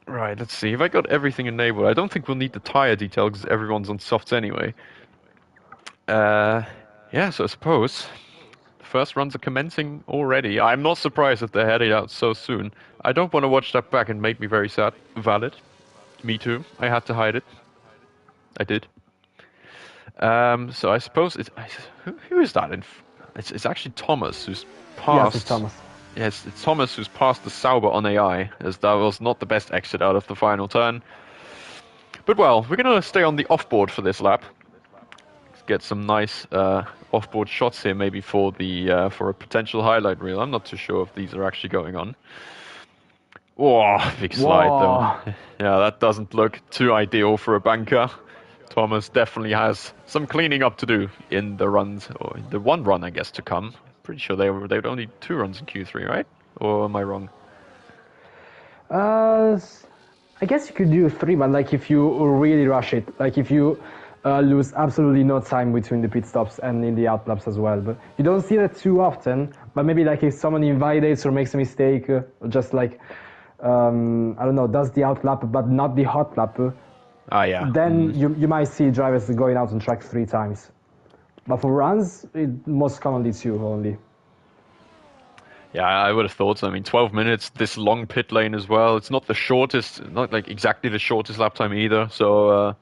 S1: Right, let's see. If I got everything enabled, I don't think we'll need the tire detail because everyone's on softs anyway. Yeah, so I suppose the first runs are commencing already. I'm not surprised that they're heading out so soon. I don't want to watch that back and make me very sad. Valid. Me too. I had to hide it. I did. So I suppose it's who is that? It's actually Thomas who's passed.
S2: Yes, it's Thomas.
S1: Yes, it's Thomas who's passed the Sauber on AI, as that was not the best exit out of the final turn. But well, we're going to stay on the offboard for this lap. get some nice off-board shots here, maybe for the for a potential highlight reel. I'm not too sure if these are actually going on. Oh, big slide though.
S2: Whoa.
S1: Yeah, that doesn't look too ideal for a banker. Thomas definitely has some cleaning up to do in the runs, or the one run, I guess, to come. Pretty sure they were only 2 runs in Q3, right? Or am I wrong?
S2: Uh, I guess you could do three, but like if you really rush it, like if you lose absolutely no time between the pit stops and in the outlaps as well. But you don't see that too often. But maybe like if someone invalidates or makes a mistake, or just like I don't know, does the outlap but not the hot lap,
S1: Ah, yeah.
S2: then you might see drivers going out on track 3 times. But for runs, it most commonly two only.
S1: Yeah, I would have thought so. I mean, 12 minutes, this long pit lane as well. It's not the shortest, not like exactly the shortest lap time either. So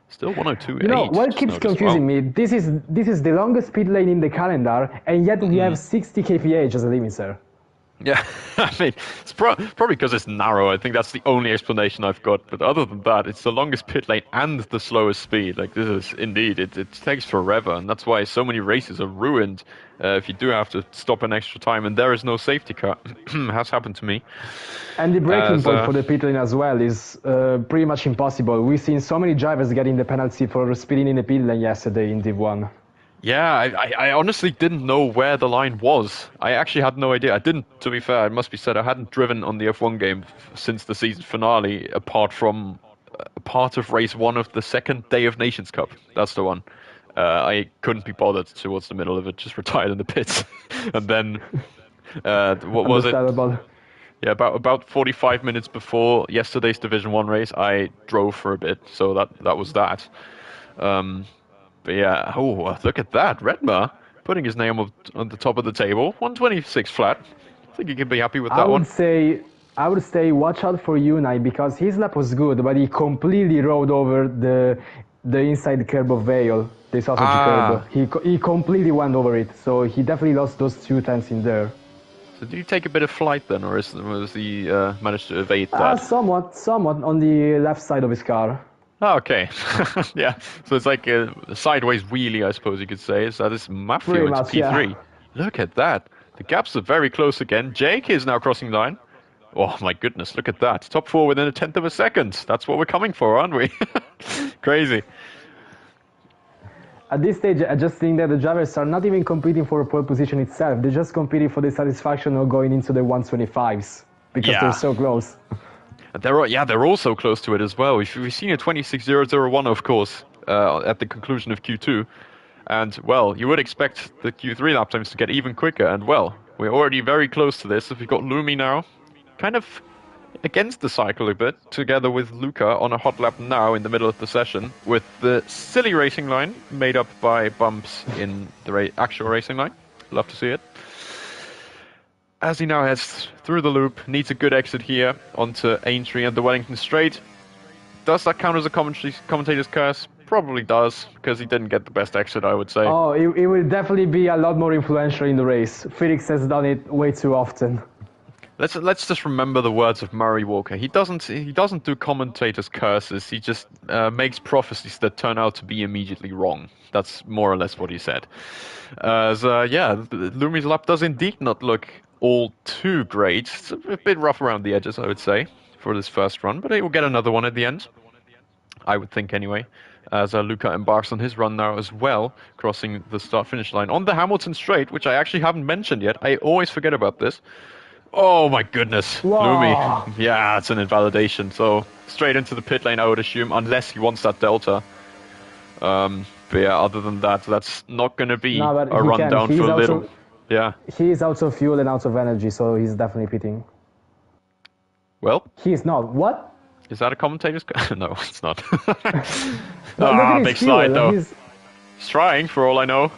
S1: still
S2: You know
S1: 102.8.
S2: what
S1: Just
S2: keeps
S1: noticed. Wow.
S2: confusing me? This is the longest pit lane in the calendar, and yet we have 60 kph as a limiter.
S1: Yeah, I mean, it's probably because it's narrow. I think that's the only explanation I've got. But other than that, it's the longest pit lane and the slowest speed. Like, this is indeed, it takes forever. And that's why so many races are ruined if you do have to stop an extra time and there is no safety car. Has happened to me.
S2: And the breaking
S1: As,
S2: point for the pit lane as well is pretty much impossible. We've seen so many drivers getting the penalty for speeding in the pit lane yesterday in Div 1.
S1: Yeah, I honestly didn't know where the line was. I actually had no idea. I didn't, to be fair, it must be said, I hadn't driven on the F1 game since the season finale, apart from a part of race 1 of the second day of Nations Cup. That's the one. I couldn't be bothered towards the middle of it, just retired in the pits. And then, what was it?
S2: Understandable.
S1: Yeah, about 45 minutes before yesterday's Division 1 race, I drove for a bit, so that was that. But yeah, oh, look at that. Redmar putting his name on the top of the table. 126 flat. I think you can be happy with
S2: I
S1: that one.
S2: I would say watch out for Unai because his lap was good, but he completely rode over the inside curb of Vale, the sausage
S1: Ah.
S2: curb. He completely went over it, so he definitely lost those 2 tenths in there.
S1: So did you take a bit of flight then, or was he managed to evade that?
S2: Somewhat on the left side of his car.
S1: Oh, okay. Yeah. So it's like a sideways wheelie, I suppose you could say. So that is Mafia
S2: Pretty
S1: into
S2: much,
S1: P3.
S2: yeah.
S1: Look at that. The gaps are very close again. Jake is now crossing the line. Oh my goodness, look at that. Top 4 within a tenth of a second. That's what we're coming for, aren't we? Crazy.
S2: At this stage, I just think that the drivers are not even competing for a pole position itself. They're just competing for the satisfaction of going into the 125s because
S1: Yeah.
S2: they're so close.
S1: They're all so close to it as well. We've seen a 26.001, of course, at the conclusion of Q2. And, well, you would expect the Q3 lap times to get even quicker. And, well, we're already very close to this. We've got Lumi now, kind of against the cycle a bit, together with Luca on a hot lap now in the middle of the session, with the silly racing line made up by bumps in the actual racing line. Love to see it. As he now heads through the loop, needs a good exit here onto Aintree and the Wellington Straight. Does that count as a commentator's curse? Probably does, because he didn't get the best exit, I would say.
S2: Oh, it will definitely be a lot more influential in the race. Felix has done it way too often.
S1: Let's just remember the words of Murray Walker. He doesn't do commentators' curses. He just makes prophecies that turn out to be immediately wrong. That's more or less what he said. Lumi's lap does indeed not look all too great. It's a bit rough around the edges, I would say, for this first run, but he will get another one at the end. I would think anyway. As Luca embarks on his run now as well, crossing the start-finish line on the Hamilton Straight, which I actually haven't mentioned yet. I always forget about this. Oh my goodness,
S2: Wow.
S1: Lumi. Yeah, it's an invalidation. So straight into the pit lane, I would assume, unless he wants that delta. But yeah, other than that, that's not going to be
S2: No, but
S1: a
S2: he
S1: run
S2: can.
S1: down for a little. Yeah.
S2: He is out of fuel and out of energy, so he's definitely pitting.
S1: Well,
S2: He is not. What?
S1: is that a commentator's? No, it's not.
S2: Look at his
S1: Big
S2: fuel.
S1: slide though. He's trying, for all I know.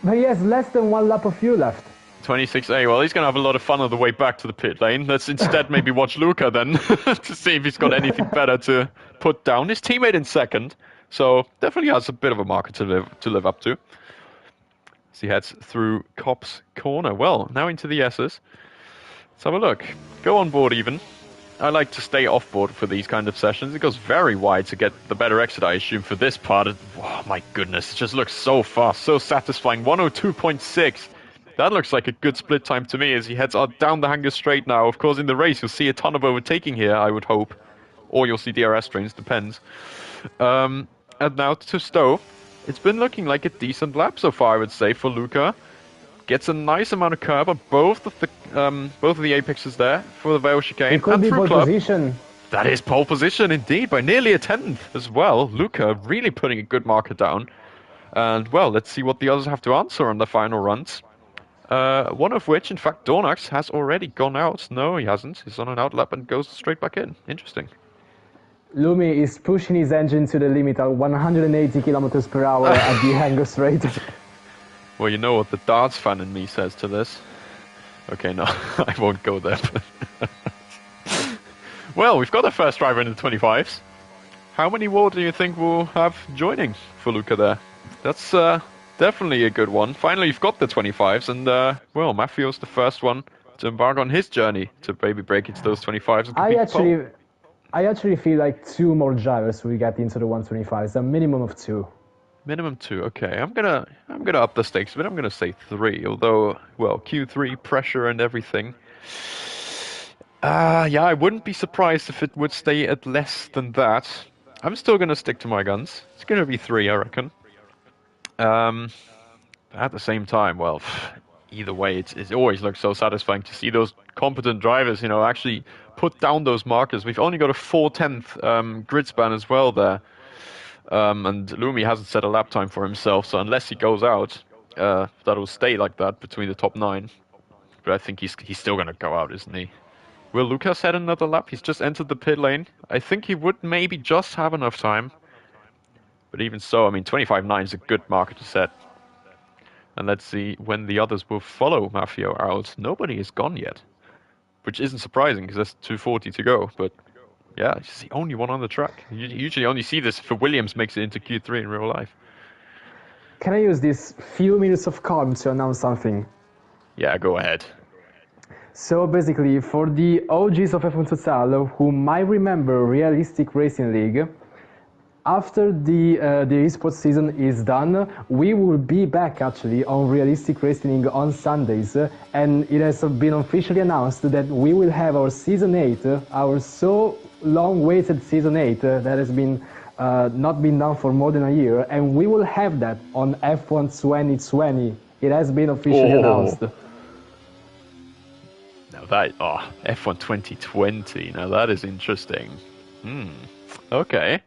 S2: But he has less than 1 lap of fuel left.
S1: 26A. Well, he's going to have a lot of fun on the way back to the pit lane. Let's instead maybe watch Luca then to see if he's got anything better to put down. His teammate in second, so definitely has a bit of a marker to live up to. As he heads through Cop's corner. Well, now into the S's. Let's have a look. Go on board even. I like to stay off board for these kind of sessions. It goes very wide to get the better exit, I assume, for this part. Oh my goodness, it just looks so fast, so satisfying. 102.6. That looks like a good split time to me as he heads on down the hanger straight now. Of course, in the race, you'll see a ton of overtaking here, I would hope. Or you'll see DRS trains, depends. And now to Stowe. It's been looking like a decent lap so far, I would say, for Luca. Gets a nice amount of curb on both of the apexes there for the Vale chicane.
S2: It could
S1: and
S2: be
S1: through
S2: pole
S1: club.
S2: position.
S1: That is pole position indeed, by nearly a tenth as well. Luca really putting a good marker down. And well, let's see what the others have to answer on the final runs. One of which, in fact, Dornax has already gone out. No, he hasn't. He's on an outlap and goes straight back in. Interesting.
S2: Lumi is pushing his engine to the limit at 180 kilometers per hour at the hanger straight.
S1: Well, you know what the darts fan in me says to this. Okay, no, I won't go there. Well, we've got the first driver in the 25s. How many more do you think we'll have joining for Luca there? That's definitely a good one. Finally, you've got the 25s, and well, Mafio's the first one to embark on his journey to maybe break into those 25s and compete for pole.
S2: I actually feel like 2 more drivers will get into the 125s, a minimum of 2.
S1: Minimum 2, okay. I'm gonna up the stakes a bit. I'm gonna say 3, although, well, Q3 pressure and everything. Yeah, I wouldn't be surprised if it would stay at less than that. I'm still gonna stick to my guns. It's gonna be 3, I reckon. At the same time, well, either way, it always looks so satisfying to see those competent drivers, you know, actually put down those markers. We've only got a 4/10 grid span as well there. And Lumi hasn't set a lap time for himself, so unless he goes out, that'll stay like that between the top 9. But I think he's still going to go out, isn't he? Will Lucas set another lap? He's just entered the pit lane. I think he would maybe just have enough time. But even so, I mean, 25.9 is a good marker to set. And let's see when the others will follow Mafio out. Nobody is gone yet, which isn't surprising because there's 240 to go. But yeah, he's the only one on the track. You usually only see this if Williams makes it into Q3 in real life.
S2: Can I use this few minutes of calm to announce something?
S1: Yeah, go ahead.
S2: So basically, for the OGs of F1 Total who might remember Realistic Racing League, after the esports season is done, we will be back actually on Realistic Racing League on Sundays, and it has been officially announced that we will have our Season 8, our so long-awaited Season 8 that has been not been done for more than a year, and we will have that on F1 2020. It has been officially announced.
S1: Now that, F1 2020, now that is interesting. Okay.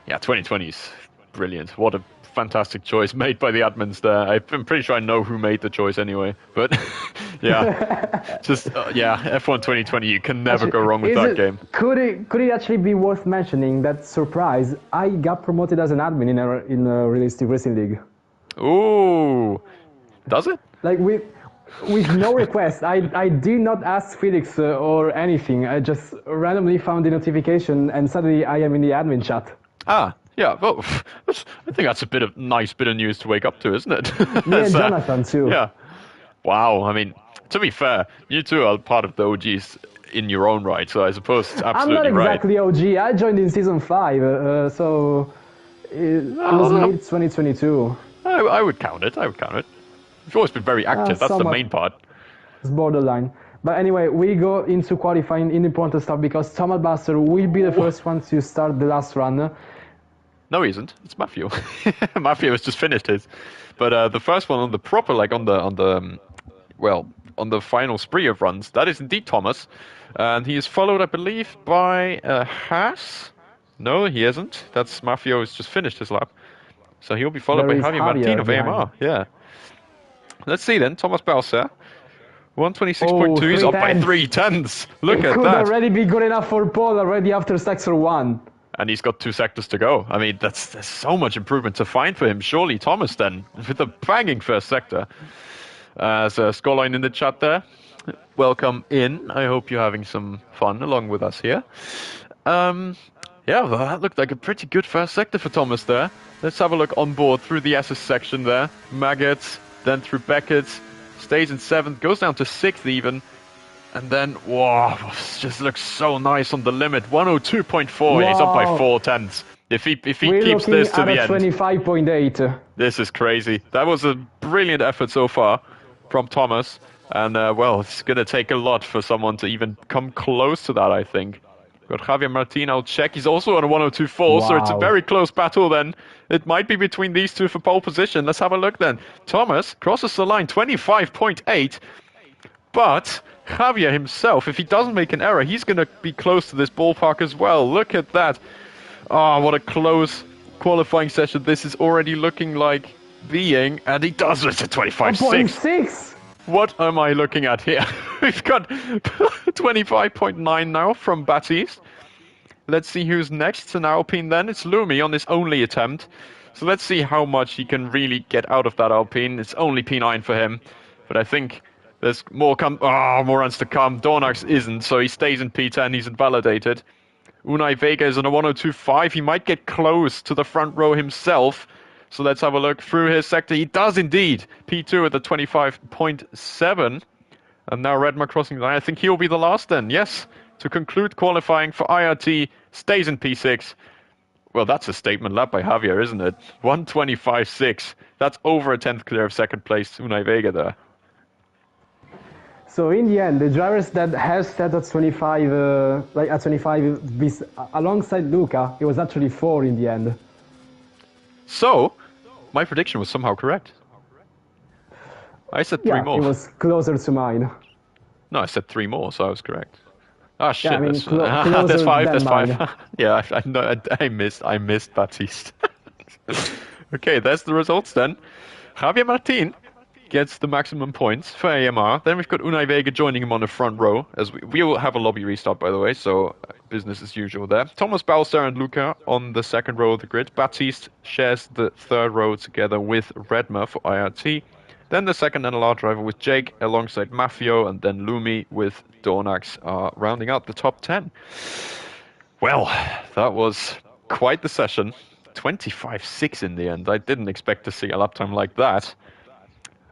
S1: Yeah, 2020 is brilliant. What a fantastic choice made by the admins there. I'm pretty sure I know who made the choice anyway. But yeah, just F1 2020. You can never go wrong with that game.
S2: Could it actually be worth mentioning that surprise? I got promoted as an admin in a Realistic Racing League.
S1: Ooh, does it?
S2: Like with no request. I did not ask Felix or anything. I just randomly found the notification and suddenly I am in the admin chat.
S1: Ah, yeah. Well, I think that's a nice bit of news to wake up to, isn't it?
S2: Me and Jonathan too.
S1: Yeah. Wow. I mean, to be fair, you two are part of the OGs in your own right, so I suppose it's absolutely right.
S2: I'm not exactly OG. I joined in season 5, so it was late 2022.
S1: I would count it. You've always been very active. That's the main part.
S2: It's borderline. But anyway, we go into qualifying in important stuff because Thomas Basser will be the first one to start the last run.
S1: No, he isn't. It's Matthew. Matthew has just finished his. But the first one on the proper, like on the final spree of runs, that is indeed Thomas. And he is followed, I believe, by Haas. No, he isn't. That's Matthew who's just finished his lap. So he'll be followed by Javier Martin of AMR. Yeah. Let's see then. Thomas Balser. 126.2, he's up by 3/10. Look at that.
S2: It could already be good enough for Paul already after sector 1.
S1: And he's got 2 sectors to go. I mean, there's so much improvement to find for him. Surely Thomas then, with a banging first sector. So Scoreline in the chat there. Welcome in. I hope you're having some fun along with us here. Yeah, well, that looked like a pretty good first sector for Thomas there. Let's have a look on board through the SS section there. Maggots, then through Beckett. Stays in 7th, goes down to 6th even. And then, whoa, this just looks so nice on the limit. 102.4, he's up by
S2: Wow,
S1: 4 tenths. If he
S2: we're
S1: keeps
S2: looking
S1: this to
S2: at
S1: the
S2: a
S1: end,
S2: 25.8.
S1: this is crazy. That was a brilliant effort so far from Thomas. And, well, it's going to take a lot for someone to even come close to that, I think. Got Javier Martin, I'll check. He's also on a 102.4, so it's a
S2: Wow.
S1: very close battle then. It might be between these two for pole position. Let's have a look then. Thomas crosses the line, 25.8. But Javier himself, if he doesn't make an error, he's going to be close to this ballpark as well. Look at that. Oh, what a close qualifying session this is already looking like being. And he does it at 25.6.
S2: 0.6.
S1: What am I looking at here? We've got 25.9 now from Baptiste. Let's see who's next in Alpine then. It's Lumi on this only attempt. So let's see how much he can really get out of that Alpine. It's only P9 for him. But I think there's more more runs to come. Dornax isn't, so he stays in P10. He's invalidated. Unai Vega is on a 102.5. He might get close to the front row himself. So let's have a look through his sector. He does indeed. P2 at the 25.7. And now Redmar crossing the line. I think he'll be the last then. Yes. To conclude qualifying for IRT, stays in P6. Well, that's a statement lap by Javier, isn't it? 125.6. That's over a 10th clear of second place. Unai Vega there.
S2: So in the end, the drivers that have set at 25, alongside Luca, it was actually 4 in the end.
S1: So, my prediction was somehow correct. I said 3 more.
S2: It was closer to mine.
S1: No, I said 3 more, so I was correct. Ah, shit.
S2: I mean,
S1: That's,
S2: closer
S1: that's 5.
S2: than
S1: That's 5.
S2: mine.
S1: Yeah, I missed Baptiste. Okay, that's the results then. Javier Martin gets the maximum points for AMR. Then we've got Unai Vega joining him on the front row. As we will have a lobby restart, by the way, so business as usual there. Thomas Balser and Luca on the second row of the grid. Baptiste shares the third row together with Redmer for IRT. Then the second NLR driver with Jake alongside Mafio, and then Lumi with Dornax rounding out the top 10. Well, that was quite the session. 25.6 in the end. I didn't expect to see a lap time like that.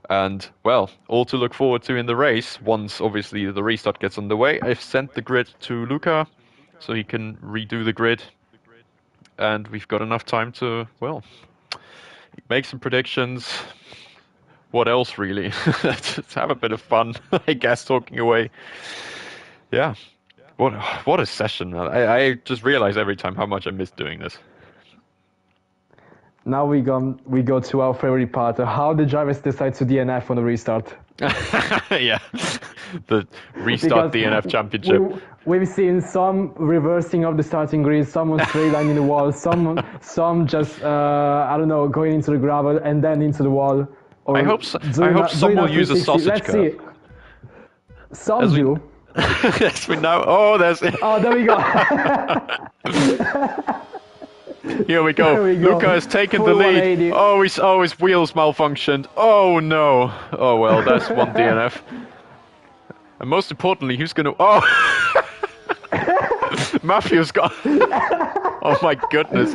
S1: And, well, all to look forward to in the race. Once, obviously, the restart gets underway, I've sent the grid to Luca so he can redo the grid. And we've got enough time to, well, make some predictions. What else, really? Just have a bit of fun, I guess, talking away. Yeah. What a session. I just realize every time how much I miss doing this.
S2: Now we go to our favorite part, how the drivers decide to DNF on the restart.
S1: Yeah, the restart
S2: Because
S1: DNF championship.
S2: We've seen some reversing of the starting grid, some on straight line in the wall, some just I don't know, going into the gravel and then into the wall. Or
S1: I hope some will use a
S2: 360.
S1: sausage
S2: Let's
S1: curve.
S2: see. Some do.
S1: Yes, we know. Oh, there's.
S2: Oh, there we go.
S1: Here we go.
S2: There we go.
S1: Luca has taken
S2: Full
S1: the lead.
S2: 180.
S1: Oh, his wheels malfunctioned. Oh no. Oh well, that's one DNF. And most importantly, who's going to? Oh, Mafio's got. Oh my goodness.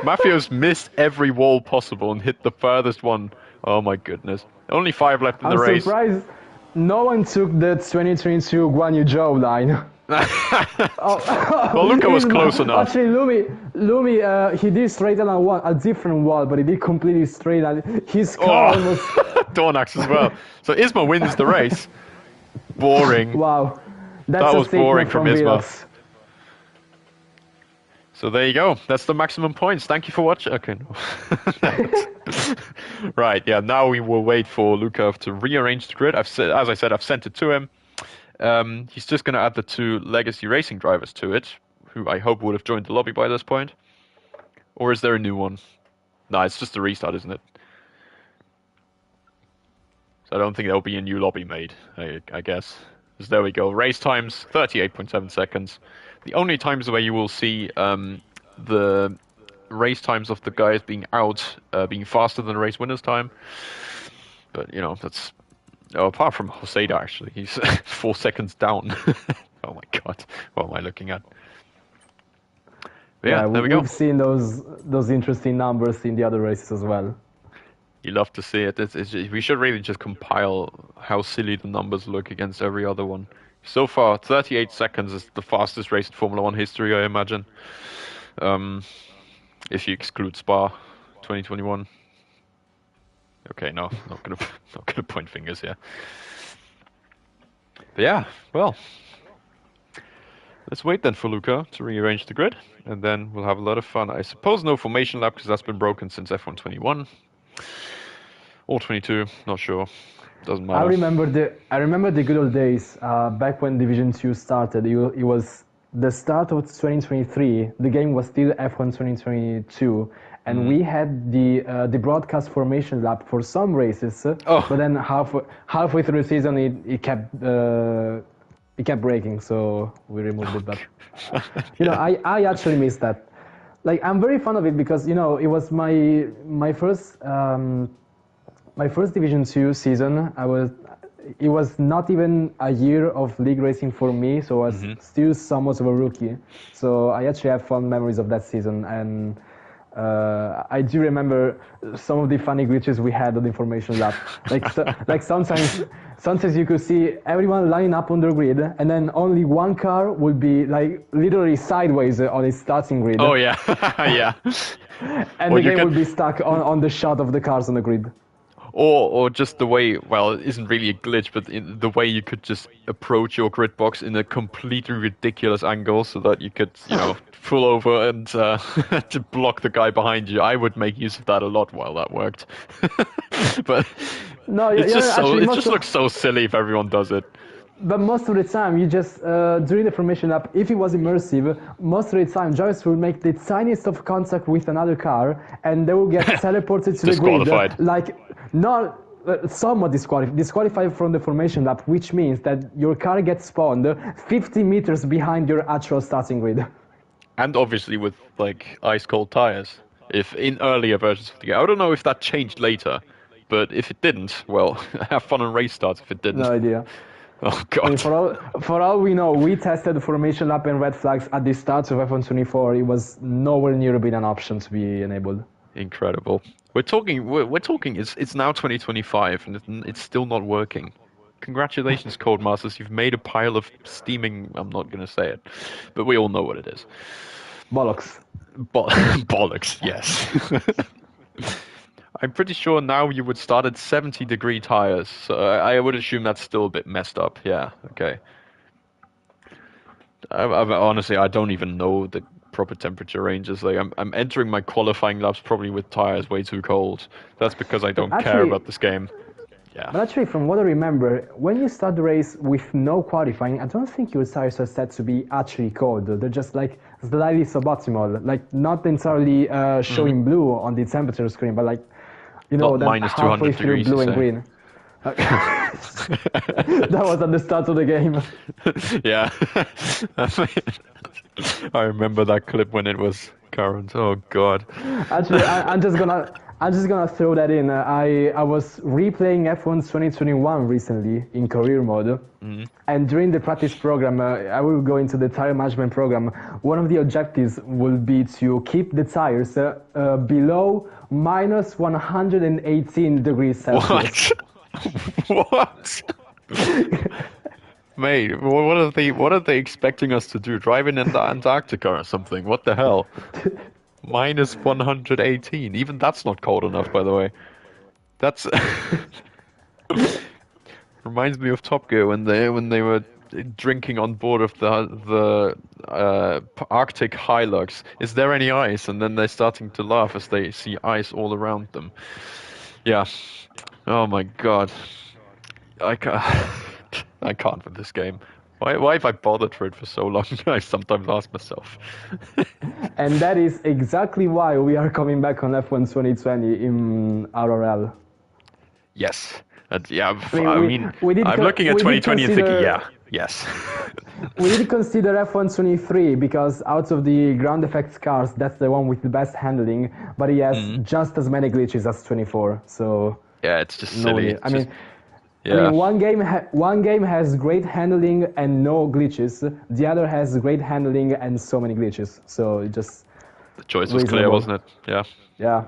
S1: Mafio's missed every wall possible and hit the furthest one. Oh my goodness. Only 5 left in the race.
S2: I'm surprised no one took the 2022 Guan Yu Zhou line.
S1: Well, Luca was close enough.
S2: Actually, Lumi, he did straight on a different wall, but he did completely straight on. His car was...
S1: Dornax as well. So Isma wins the race. Boring.
S2: Wow.
S1: That was boring from Isma.
S2: Vilas.
S1: So there you go. That's the maximum points. Thank you for watching. Okay. Right. Yeah. Now we will wait for Luca to rearrange the grid. As I said, I've sent it to him. He's just going to add the 2 legacy racing drivers to it, who I hope would have joined the lobby by this point. Or is there a new one? No, it's just a restart, isn't it? So I don't think there'll be a new lobby made, I guess. So there we go. Race times, 38.7 seconds. The only times where you will see the race times of the guys being out, being faster than the race winner's time. But, you know, that's... Oh, apart from Hoseda, actually. He's 4 seconds down. Oh my god. What am I looking at? But yeah, there we go.
S2: We've seen those interesting numbers in the other races as well.
S1: You love to see it. We should really just compile how silly the numbers look against every other one. So far, 38 seconds is the fastest race in Formula One history, I imagine. Um, if you exclude Spa 2021. Okay, no, not gonna not gonna point fingers here. But yeah, well, let's wait then for Luca to rearrange the grid, and then we'll have a lot of fun. I suppose no formation lap because that's been broken since F1 21 or 22. Not sure. Doesn't matter.
S2: I remember the good old days back when Division 2 started. It was the start of 2023. The game was still F1 2022, and
S1: Mhm.
S2: we had the broadcast formation lap for some races.
S1: Oh,
S2: But then halfway through the season, it kept breaking, so we removed it. But
S1: yeah.
S2: I actually miss that. Like I'm very fond of it because it was my first. My first Division 2 season, it was not even a year of league racing for me, so I was
S1: Hmm.
S2: still somewhat of a rookie. So I actually have fond memories of that season, and I do remember some of the funny glitches we had on the information lap. Like sometimes you could see everyone lining up on the grid, and then only one car would be like literally sideways on its starting grid,
S1: Oh yeah, yeah.
S2: and
S1: Or
S2: the
S1: you
S2: game
S1: could,
S2: would be stuck on the shot of the cars on the grid.
S1: or just the way. Well, it isn't really a glitch, but the way you could just approach your grid box in a completely ridiculous angle, so that you could, pull over and to block the guy behind you. I would make use of that a lot while that worked. But
S2: No,
S1: it's just so.
S2: actually,
S1: It just looks so silly if everyone does it.
S2: but most of the time, you just during the formation lap, if it was immersive, most of the time drivers will make the tiniest of contact with another car, and they will get teleported to the grid,
S1: Disqualified.
S2: like not. Somewhat disqualified from the formation lap, which means that your car gets spawned 50 meters behind your actual starting grid.
S1: And obviously with like ice cold tires. If in earlier versions of the game, I don't know if that changed later, but if it didn't, well, have fun on race starts if it
S2: No
S1: didn't.
S2: idea.
S1: Oh
S2: I mean,
S1: God,
S2: for all we know, we tested the formation lap and red flags at the start of F124. It was nowhere near being an option to be enabled.
S1: incredible. We're talking. It's now 2025 and it's still not working. Congratulations, Codemasters. You've made a pile of steaming. I'm not gonna say it, but we all know what it is.
S2: Bollocks.
S1: Bollocks. Yes. I'm pretty sure now you would start at 70-degree tires. So I would assume that's still a bit messed up. Yeah, okay. Honestly, I don't even know the proper temperature ranges. Like I'm entering my qualifying laps probably with tires way too cold. That's because I
S2: But
S1: don't care
S2: actually,
S1: about this game. Yeah.
S2: but actually, from what I remember, when you start the race with no qualifying, I don't think your tires are set to be actually cold. They're just like slightly suboptimal, like not entirely
S1: Hmm.
S2: showing blue on the temperature screen, but like
S1: Not
S2: then
S1: minus
S2: halfway
S1: 200
S2: through
S1: degrees, you
S2: blue and
S1: say?
S2: green. That was at the start of the game.
S1: Yeah. I remember that clip when it was current. Oh God.
S2: Actually, I'm just gonna throw that in. I was replaying F1's 2021 recently in career mode,
S1: Mhm.
S2: and during the practice program, I will go into the tire management program. One of the objectives will be to keep the tires below minus 118 degrees Celsius.
S1: What? What? Mate, what are they expecting us to do? Drive in Antarctica or something? What the hell? Minus 118. Even that's not cold enough, by the way. That's reminds me of Top Gear when they were drinking on board of the Arctic Hilux. Is there any ice? And then they're starting to laugh as they see ice all around them. Yeah. Oh my God. I can't. I can't with this game. Why have I bothered for it for so long? I sometimes ask myself.
S2: And that is exactly why we are coming back on F1 2020 in RRL.
S1: Yes. And yeah,
S2: I mean,
S1: I mean, I'm looking at
S2: we did
S1: 2020 and thinking,
S2: consider
S1: yeah, yes.
S2: we did consider F123 because out of the ground effects cars, that's the one with the best handling, but he has
S1: Mhm.
S2: just as many glitches as 24. So
S1: Yeah, it's just
S2: no
S1: silly.
S2: need.
S1: It's just,
S2: I
S1: yeah,
S2: mean, one game has great handling and no glitches. The other has great handling and so many glitches. So it just
S1: the choice was clear,
S2: reasonable.
S1: wasn't it? Yeah.
S2: Yeah.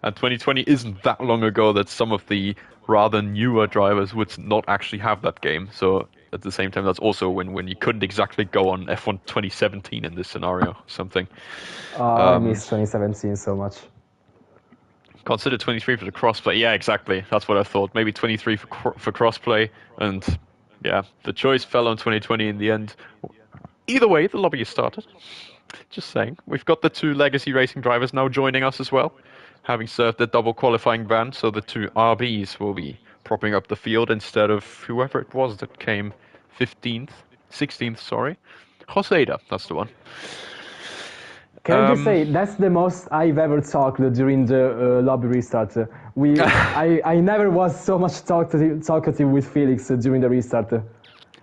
S1: And 2020 isn't that long ago that some of the rather newer drivers would not actually have that game. So at the same time, that's also when you couldn't exactly go on F1 2017 in this scenario or something.
S2: I miss 2017 so much.
S1: Consider 23 for the crossplay. Yeah, exactly. That's what I thought. Maybe 23 for crossplay, and yeah, the choice fell on 2020 in the end. Either way, the lobby is started. Just saying. We've got the two legacy racing drivers now joining us as well, having served the double qualifying ban, so the two RBs will be propping up the field instead of whoever it was that came 15th, 16th, sorry. Joseda, that's the one.
S2: Can I just say that's the most I've ever talked during the lobby restart. I never was so much talkative with Felix during the restart.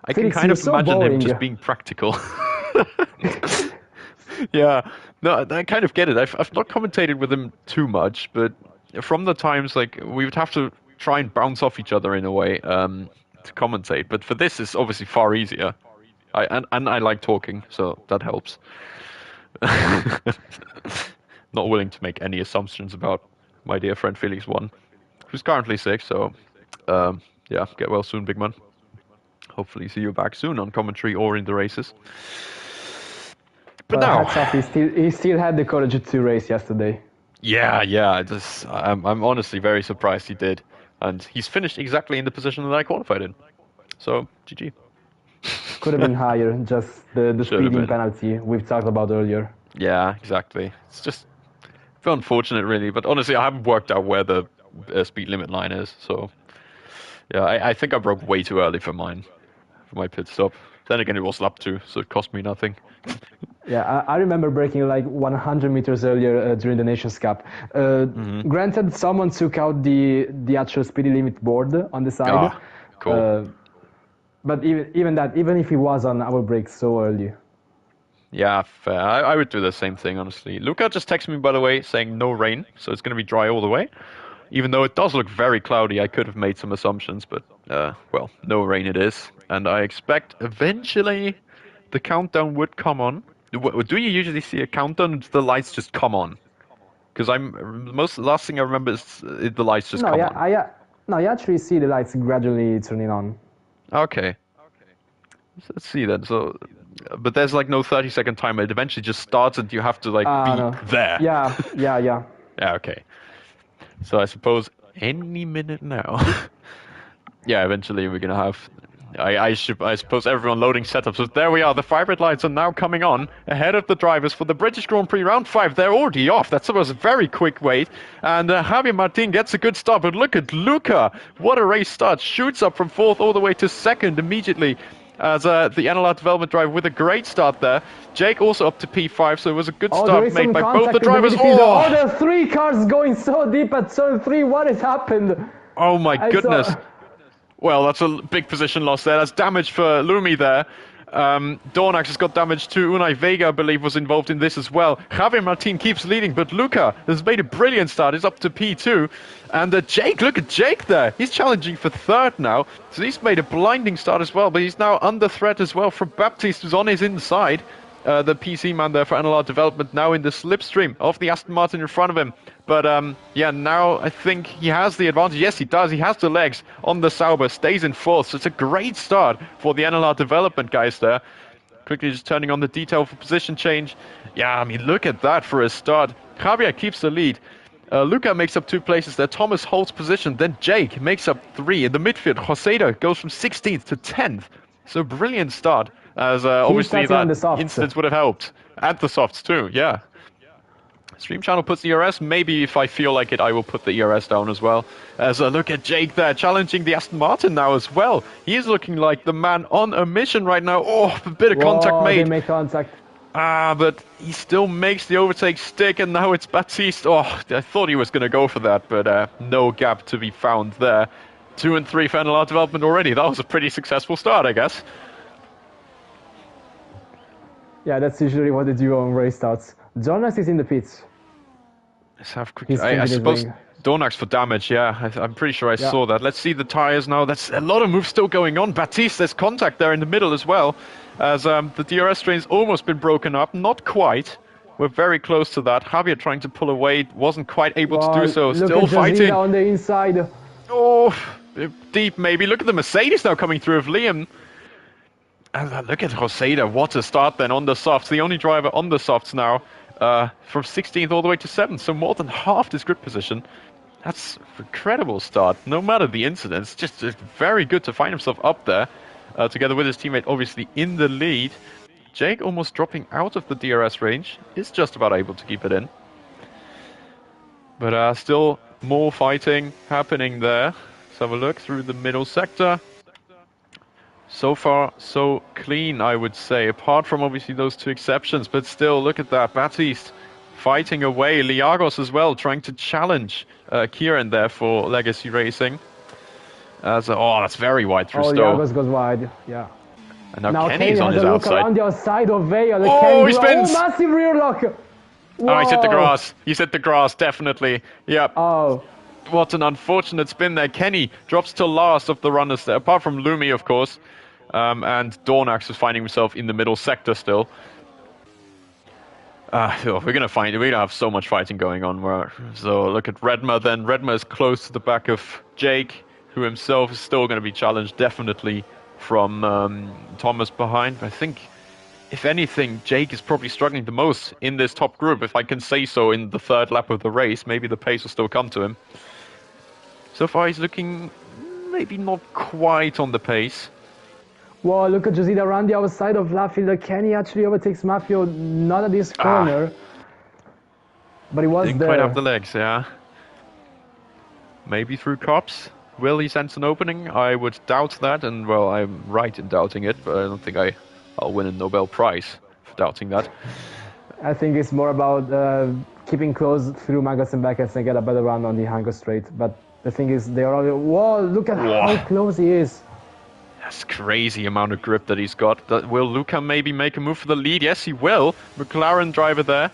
S1: I can
S2: Felix,
S1: kind
S2: you're
S1: of
S2: so
S1: imagine him
S2: boring.
S1: just being practical. Yeah, no, I kind of get it. I've not commentated with him too much, but from the times like we would have to try and bounce off each other in a way to commentate. But for this, it's obviously far easier. And I like talking, so that helps. Not willing to make any assumptions about my dear friend Felix One, who's currently sick. So yeah, get well soon, big man. Hopefully, see you back soon on commentary or in the races. But
S2: Well,
S1: now,
S2: hats off, he still had the courage to race yesterday.
S1: yeah. I'm honestly very surprised he did, and he's finished exactly in the position that I qualified in. So GG.
S2: Could have been higher, just the
S1: Should have
S2: speeding
S1: been.
S2: penalty we've talked about earlier.
S1: Yeah, exactly. It's just unfortunate, really. But honestly, I haven't worked out where the speed limit line is. So yeah, I think I broke way too early for mine, for my pit stop. Then again, it was lap 2, so it cost me nothing.
S2: Yeah, I remember breaking like 100 meters earlier during the Nations Cup. Granted, someone took out the actual speed limit board on the side.
S1: Ah, cool.
S2: But even if he was on our brakes so early.
S1: Yeah, fair. I would do the same thing, honestly. Luca just texted me, by the way, saying no rain, so it's going to be dry all the way. Even though it does look very cloudy, I could have made some assumptions, but, well, no rain it is. And I expect eventually the countdown would come on. Do you usually see a countdown, or do the lights just come on? Because last thing I remember is the lights just come on.
S2: No, you actually see the lights gradually turning on.
S1: Okay. Let's see then. So, but there's like no 30-second timer. It eventually just starts, and you have to like be
S2: No.
S1: there.
S2: Yeah.
S1: Yeah. Okay. So I suppose any minute now. Yeah. Eventually we're gonna have. I suppose everyone loading setups. So there we are. The 5 red lights are now coming on ahead of the drivers for the British Grand Prix round 5. They're already off. That was a very quick wait. And Javier Martin gets a good start. But look at Luca. What a race start. Shoots up from 4th all the way to 2nd immediately. As the NLR development driver with a great start there. Jake also up to P5, so it was a good start made by both the drivers.
S2: Oh, there are 3 cars going so deep at turn 3. What has happened?
S1: Oh my goodness. Well, that's a big position loss there. That's damage for Lumi there. Dornax has got damage too. Unai Vega, I believe, was involved in this as well. Javier Martin keeps leading, but Luca has made a brilliant start. He's up to P2. And Jake, look at Jake there. He's challenging for 3rd now. So he's made a blinding start as well, but he's now under threat as well from Baptiste, who's on his inside. The PC man there for NLR development now in the slipstream of the Aston Martin in front of him. But yeah, now I think he has the advantage. Yes, he does. He has the legs on the Sauber, stays in 4th. So it's a great start for the NLR development guys there. Quickly just turning on the detail for position change. Yeah, I mean, look at that for a start. Javier keeps the lead. Luca makes up 2 places there. Thomas holds position. Then Jake makes up 3. In the midfield, Joseda goes from 16th to 10th. So brilliant start. As obviously that instance would have helped. And the softs too, yeah. Stream channel puts the ERS. Maybe if I feel like it, I will put the ERS down as well. As a look at Jake there, challenging the Aston Martin now as well. He is looking like the man on a mission right now. Oh, a bit of contact made.
S2: They make contact.
S1: But he still makes the overtake stick, and now it's Baptiste. Oh, I thought he was going to go for that, but no gap to be found there. 2 and 3 for NLR development already. That was a pretty successful start, I guess.
S2: Yeah, that's usually what they do on race starts. Jonas is in the pits.
S1: Let's have quick. I suppose Dornax for damage, yeah. I'm pretty sure I saw that. Let's see the tires now. That's a lot of moves still going on. Baptiste, there's contact there in the middle as well. As the DRS train's almost been broken up. Not quite. We're very close to that. Javier trying to pull away. Wasn't quite able to do so. Still fighting.
S2: On the inside.
S1: Oh, deep maybe. Look at the Mercedes now coming through of Liam. And look at Roseda. What a start then on the softs. The only driver on the softs now, from 16th all the way to 7th. So more than half this grid position. That's an incredible start. No matter the incidents, just very good to find himself up there, together with his teammate obviously in the lead. Jake almost dropping out of the DRS range, is just about able to keep it in. But still more fighting happening there. Let's have a look through the middle sector. So far, so clean, I would say, apart from obviously those two exceptions. But still, look at that. Baptiste fighting away. Liagos as well, trying to challenge Kieran there for Legacy Racing. Oh, that's very wide through Stowe.
S2: Liagos goes wide, yeah.
S1: And now Kenny's on his
S2: look
S1: outside.
S2: around the outside of Vale.
S1: Oh, he spins!
S2: Oh, massive rear lock! Whoa.
S1: Oh, he's hit the grass. He's hit the grass, definitely. Yep.
S2: Oh.
S1: What an unfortunate spin there. Kenny drops to last of the runners there, apart from Lumi, of course. And Dornax is finding himself in the middle sector still. We're gonna have so much fighting going on. So look at Redma then. Redma is close to the back of Jake, who himself is still going to be challenged definitely from Thomas behind. I think, if anything, Jake is probably struggling the most in this top group, if I can say so, in the third lap of the race. Maybe the pace will still come to him. So far he's looking maybe not quite on the pace.
S2: Whoa, look at Josida around the outside of Laffield. Kenny actually overtakes Mafio, not at this corner. But he was
S1: Didn't
S2: there.
S1: quite have the legs, yeah. Maybe through cops. Will he sense an opening? I would doubt that, and well, I'm right in doubting it, but I don't think I'll win a Nobel Prize for doubting that.
S2: I think it's more about keeping close through Magnus and Beckett and get a better run on the Hangar Straight. But the thing is, they are all... Whoa, look at how close he is.
S1: That's crazy amount of grip that he's got. Will Luca maybe make a move for the lead? Yes, he will. McLaren driver there.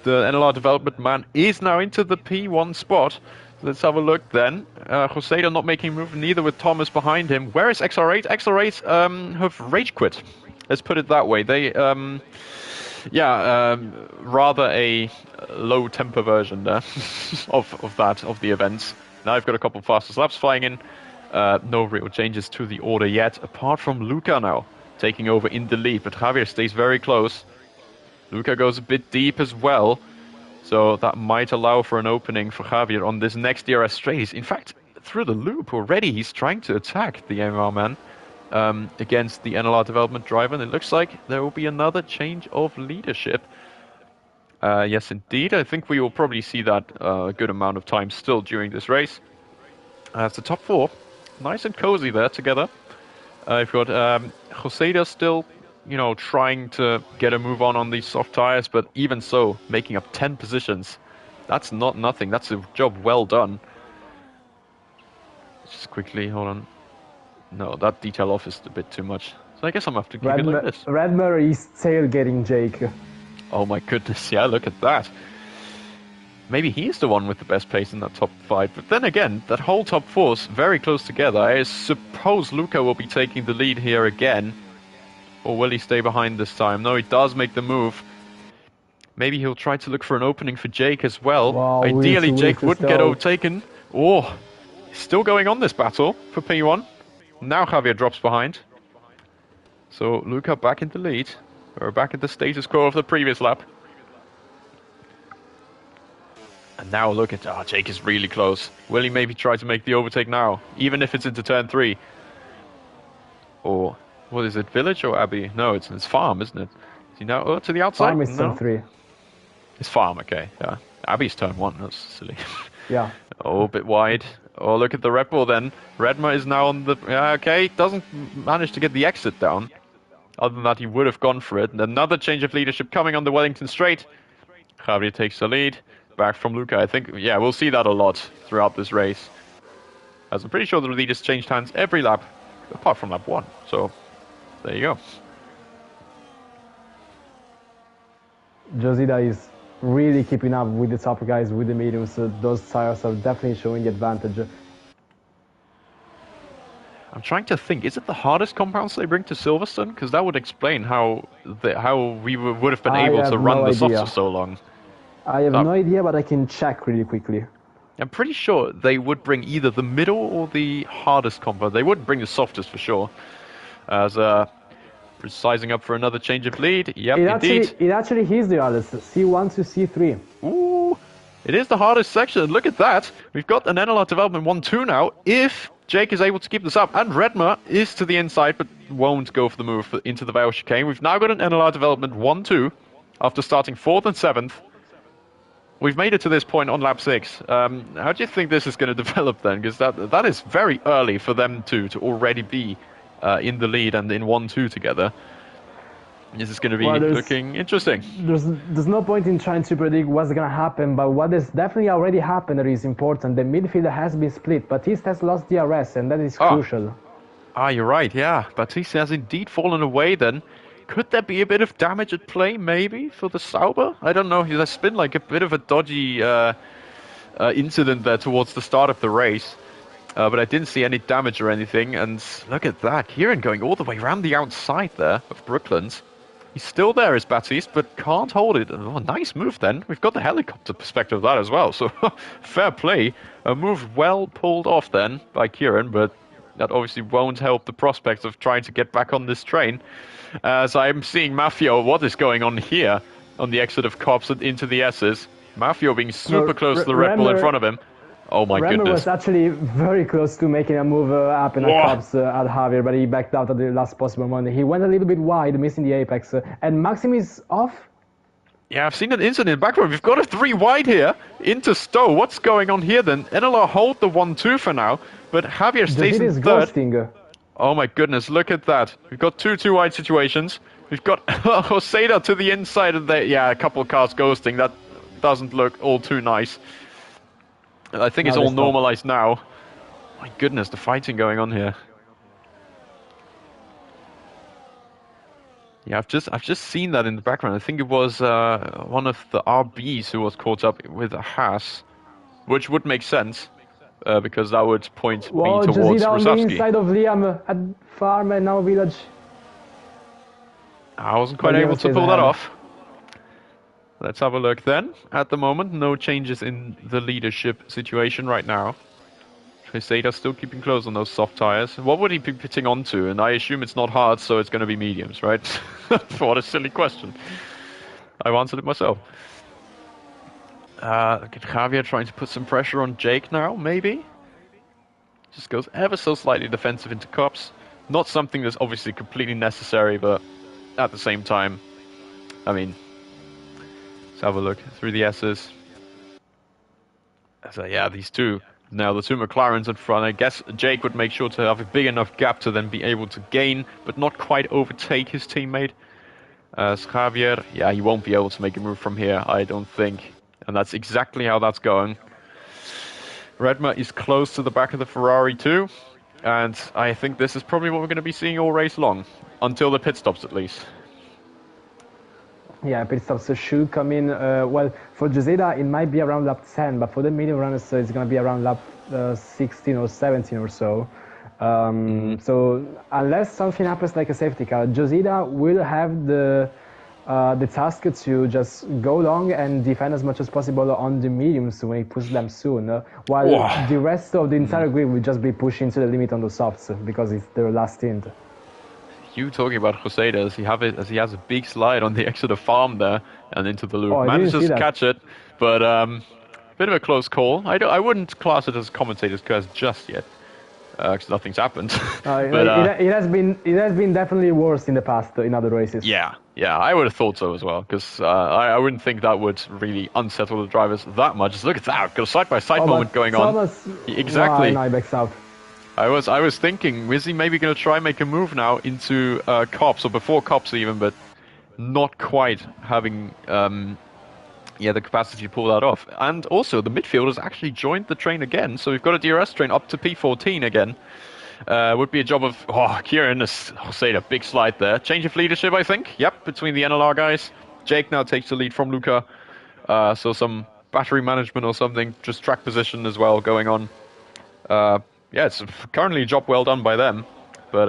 S1: The NLR development man is now into the P1 spot. Let's have a look then. Joseda not making a move, neither with Thomas behind him. Where is XR8? XR8 have rage quit. Let's put it that way. They, rather a low temper version there of the events. Now I've got a couple of fastest laps flying in. No real changes to the order yet, apart from Luca now taking over in the lead, but Javier stays very close. Luca goes a bit deep as well, so that might allow for an opening for Javier on this next DRS straight. In fact, through the loop already, he's trying to attack the MR man against the NLR development driver, and it looks like there will be another change of leadership. Yes, indeed. I think we will probably see that a good amount of time still during this race. It's the top four. Nice and cozy there together. I've got Joseda still, trying to get a move on these soft tires, but even so, making up 10 positions. That's not nothing. That's a job well done. Just quickly, hold on. No, that detail off is a bit too much. So I guess I'm going to have to keep it like this.
S2: Redmer is tailgating Jake.
S1: Oh my goodness, yeah, look at that. Maybe he's the one with the best pace in that top 5. But then again, that whole top 4's very close together. I suppose Luca will be taking the lead here again. Or will he stay behind this time? No, he does make the move. Maybe he'll try to look for an opening for Jake as well.
S2: Wow,
S1: ideally, Jake wouldn't get overtaken. Oh, still going on this battle for P1. Now Javier drops behind. So Luca back in the lead. We're back at the status quo of the previous lap. And now look at... Jake is really close. Will he maybe try to make the overtake now? Even if it's into turn 3. Or... what is it? Village or Abbey? No, it's farm, isn't it? Is he now to the outside?
S2: Farm is turn 3.
S1: It's farm, okay. Yeah. Abbey's turn 1. That's silly.
S2: Yeah.
S1: Oh, a bit wide. Oh, look at the Red Bull then. Redma is now on the... okay, doesn't manage to get the exit down. Other than that, he would have gone for it. And another change of leadership coming on the Wellington Straight. Javier takes the lead. Back from Luca, I think. Yeah, we'll see that a lot throughout this race. As I'm pretty sure the leaders changed hands every lap, apart from lap 1. So, there you go.
S2: Josida is really keeping up with the top guys, with the mediums. So those tires are definitely showing the advantage.
S1: I'm trying to think, is it the hardest compounds they bring to Silverstone? Because that would explain how we would have been able to run the softs for so long.
S2: I have no idea, but I can check really quickly.
S1: I'm pretty sure they would bring either the middle or the hardest compound. They wouldn't bring the softest for sure. As Sizing up for another change of lead. Yep,
S2: It
S1: indeed.
S2: actually is the hardest. C1 to C3.
S1: Ooh, it is the hardest section. Look at that. We've got an NLR development 1-2 now. If Jake is able to keep this up, and Redma is to the inside, but won't go for the move into the Veil chicane. We've now got an NLR development 1-2 after starting 4th and 7th. We've made it to this point on lap 6. How do you think this is going to develop then? Because that is very early for them to already be in the lead and in 1-2 together. This is going to be looking interesting.
S2: There's no point in trying to predict what's going to happen, but what has definitely already happened that is important. The midfield has been split. Baptiste has lost DRS, and that is crucial.
S1: You're right, yeah. Baptiste has indeed fallen away then. Could there be a bit of damage at play, maybe, for the Sauber? I don't know. There's been like a bit of a dodgy incident there towards the start of the race. But I didn't see any damage or anything. And look at that. Kieran going all the way around the outside there of Brooklands. He's still there as Baptiste, but can't hold it. Oh, nice move then. We've got the helicopter perspective of that as well. So fair play. A move well pulled off then by Kieran, but that obviously won't help the prospects of trying to get back on this train. As I'm seeing Mafio, what is going on here on the exit of Cops and into the S's. Mafio being super close to the Red Bull in front of him. Oh my goodness.
S2: Was actually very close to making a move happen at Cops at Javier, but he backed out at the last possible moment. He went a little bit wide, missing the apex. And Maxim is off.
S1: Yeah, I've seen an incident in the background. We've got a 3 wide here into Stowe. What's going on here then? NLR hold the 1-2 for now, but Javier stays in third.
S2: Ghosting.
S1: Oh my goodness, look at that. We've got 2 wide situations. We've got Hoseda to the inside of the... Yeah, a couple of cars ghosting. That doesn't look all too nice. I think it's all normalized now. My goodness, the fighting going on here. Yeah, I've just seen that in the background. I think it was one of the RBs who was caught up with a Haas, which would make sense because that would point me towards Rusavsky.
S2: On the inside of Liam at farm and now village.
S1: I wasn't quite able to pull that off. Let's have a look then. At the moment, no changes in the leadership situation right now. Trisada's still keeping close on those soft tires. What would he be pitting onto? And I assume it's not hard, so it's going to be mediums, right? What a silly question. I've answered it myself. Look at Javier trying to put some pressure on Jake now, maybe? Just goes ever so slightly defensive into Cops. Not something that's obviously completely necessary, but at the same time, I mean... Have a look through the S's. So yeah, these two. Now the 2 McLarens in front. I guess Jake would make sure to have a big enough gap to then be able to gain, but not quite overtake his teammate. Javier, yeah, he won't be able to make a move from here, I don't think. And that's exactly how that's going. Redma is close to the back of the Ferrari too. And I think this is probably what we're going to be seeing all race long. Until the pit stops at least.
S2: Yeah, pit stops should come in. Well, for Joseda, it might be around lap 10, but for the medium runners, it's going to be around lap 16 or 17 or so. So unless something happens like a safety car, Joseda will have the task to just go long and defend as much as possible on the mediums when he pushes them soon, while the rest of the entire grid will just be pushing to the limit on the softs because it's their last stint.
S1: You talking about Joseda as he has a big slide on the exit of farm there and into the loop. Manages to catch it, but bit of a close call. I wouldn't class it as commentator's curse just yet, because nothing's happened.
S2: But it has been definitely worse in the past in other races.
S1: Yeah, I would have thought so as well, because I wouldn't think that would really unsettle the drivers that much. Just look at that, got a side-by-side moment going
S2: Thomas,
S1: on. Exactly.
S2: Wow, backs out.
S1: I was thinking, is he maybe going to try and make a move now into Cops, or before Cops even, but not quite having the capacity to pull that off. And also, the midfield has actually joined the train again, so we've got a DRS train up to P14 again. Would be a job of... Kieran, I'll say a big slide there. Change of leadership, I think. Yep, between the NLR guys. Jake now takes the lead from Luca. So some battery management or something, just track position as well going on. Yeah, it's currently a job well done by them, but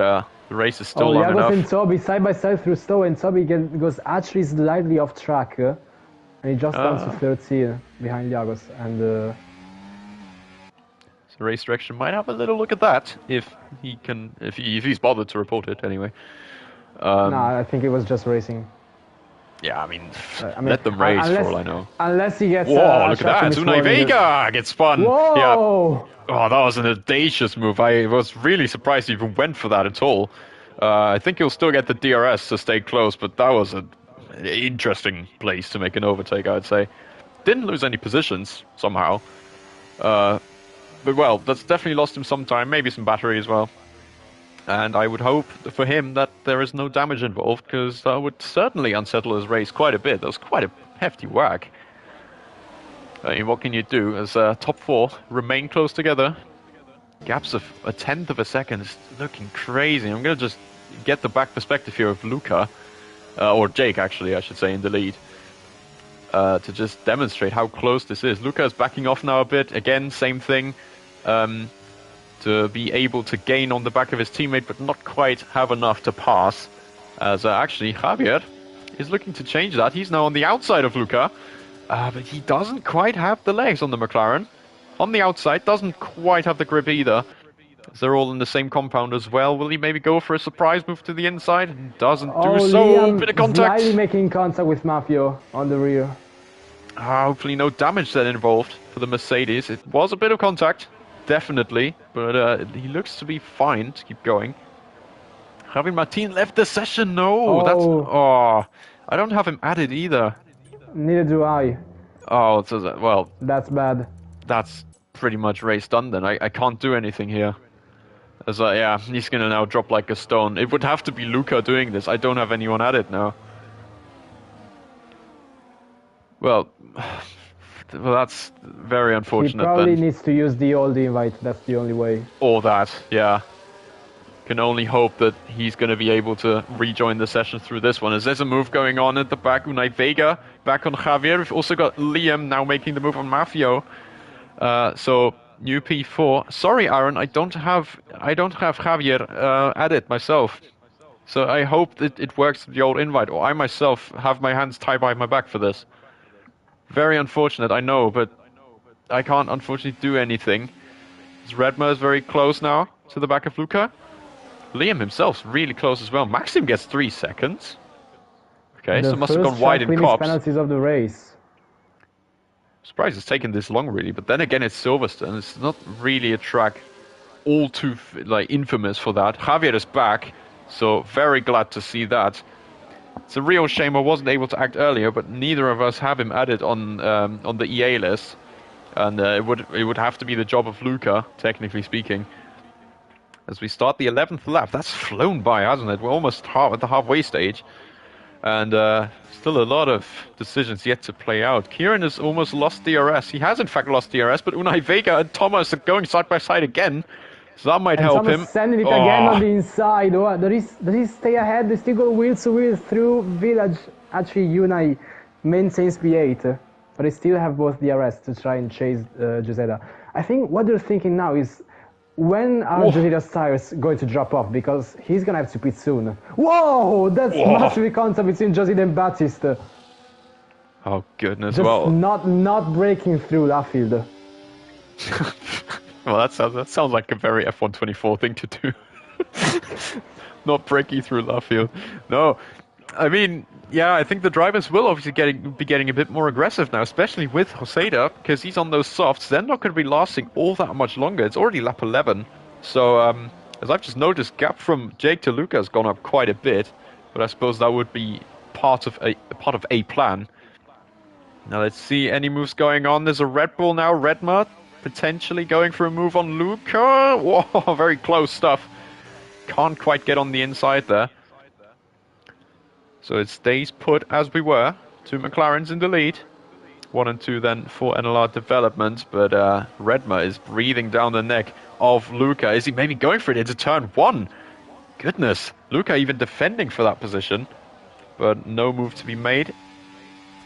S1: the race is still long enough.
S2: And Toby side by side through Stowe, and Toby goes actually slightly off track, and he just down to 13 behind Yagos. And
S1: so race direction might have a little look at that if he can, if he's bothered to report it anyway.
S2: No, I think it was just racing.
S1: Yeah, I mean,
S2: I mean,
S1: let them race for all
S2: unless
S1: I know.
S2: unless he gets
S1: Whoa,
S2: a
S1: look at
S2: track
S1: that.
S2: limit
S1: Unai
S2: warning.
S1: Vega gets spun. Yeah.
S2: Whoa!
S1: Oh, that was an audacious move. I was really surprised he even went for that at all. I think he'll still get the DRS to stay close, but that was an interesting place to make an overtake, I'd say. Didn't lose any positions, somehow. But well, that's definitely lost him some time, maybe some battery as well. And I would hope for him that there is no damage involved, because that would certainly unsettle his race quite a bit. That was quite a hefty whack. I mean, what can you do as top four remain close together? Gaps of a tenth of a second is looking crazy. I'm going to just get the back perspective here of Luca, or Jake actually, I should say, in the lead, to just demonstrate how close this is. Luca is backing off now a bit. Again, same thing. To be able to gain on the back of his teammate, but not quite have enough to pass. As actually, Javier is looking to change that. He's now on the outside of Luca, but he doesn't quite have the legs on the McLaren. On the outside, doesn't quite have the grip either. As they're all in the same compound as well. Will he maybe go for a surprise move to the inside? Doesn't do so.
S2: Liam
S1: Bit of contact.
S2: slightly making contact with Mafio on the rear.
S1: Hopefully no damage then involved for the Mercedes. It was a bit of contact. Definitely, but he looks to be fine to keep going. Javi Martin left the session. No, that's... Oh, I don't have him added either.
S2: Neither do I.
S1: Oh, well,
S2: That's bad.
S1: that's pretty much race done then. I can't do anything here. As yeah, he's gonna now drop like a stone. It would have to be Luca doing this. I don't have anyone added now. Well... Well, that's very unfortunate.
S2: He probably
S1: then.
S2: needs to use the old invite. That's the only way.
S1: Or that, yeah. Can only hope that he's going to be able to rejoin the session through this one. As there's a move going on at the back, Unai Vega back on Javier. We've also got Liam now making the move on Mafio. So new P4. Sorry, Aaron, I don't have Javier added myself. So I hope that it works with the old invite, or I myself have my hands tied behind my back for this. Very unfortunate, I know, but I can't unfortunately do anything. Redmer is very close now to the back of Luca. Liam himself's really close as well. Maxim gets 3 seconds. Okay, so must have gone wide in cops.
S2: Penalties of the race.
S1: Surprised it's taken this long, really. But then again, it's Silverstone. It's not really a track all too infamous for that. Javier is back, so very glad to see that. It's a real shame I wasn't able to act earlier, but neither of us have him added on the EA list, and it would have to be the job of Luca, technically speaking. As we start the 11th lap, that's flown by, hasn't it? We're almost at the halfway stage, and still a lot of decisions yet to play out. Kieran has almost lost DRS. He has in fact lost DRS, but Unai Vega and Thomas are going side by side again. So that might help him.
S2: Sending it again on the inside. Oh, does he stay ahead? They still go wheel to wheel through Village. Actually, Unai maintains P8, but they still have both DRS to try and chase Giuseppe. I think what they're thinking now is, when are Giuseppe's tires going to drop off? Because he's going to have to pit soon. Whoa! That's massive contact between Giuseppe and Baptiste.
S1: Oh, goodness.
S2: Just not breaking through that field.
S1: Well, that sounds like a very F124 thing to do. Not breaking through left field. No, I mean, yeah, I think the drivers will obviously be getting a bit more aggressive now, especially with Hoseda, because he's on those softs. They're not going to be lasting all that much longer. It's already lap 11. So, as I've just noticed, gap from Jake to Luca has gone up quite a bit, but I suppose that would be part of a plan. Now let's see any moves going on. There's a Red Bull now, Redmar, potentially going for a move on Luca. Whoa, very close stuff. Can't quite get on the inside there. So it stays put as we were. 2 McLarens in the lead. 1 and 2 then for NLR development. But Redmar is breathing down the neck of Luca. Is he maybe going for it into turn 1? Goodness. Luca even defending for that position. But no move to be made.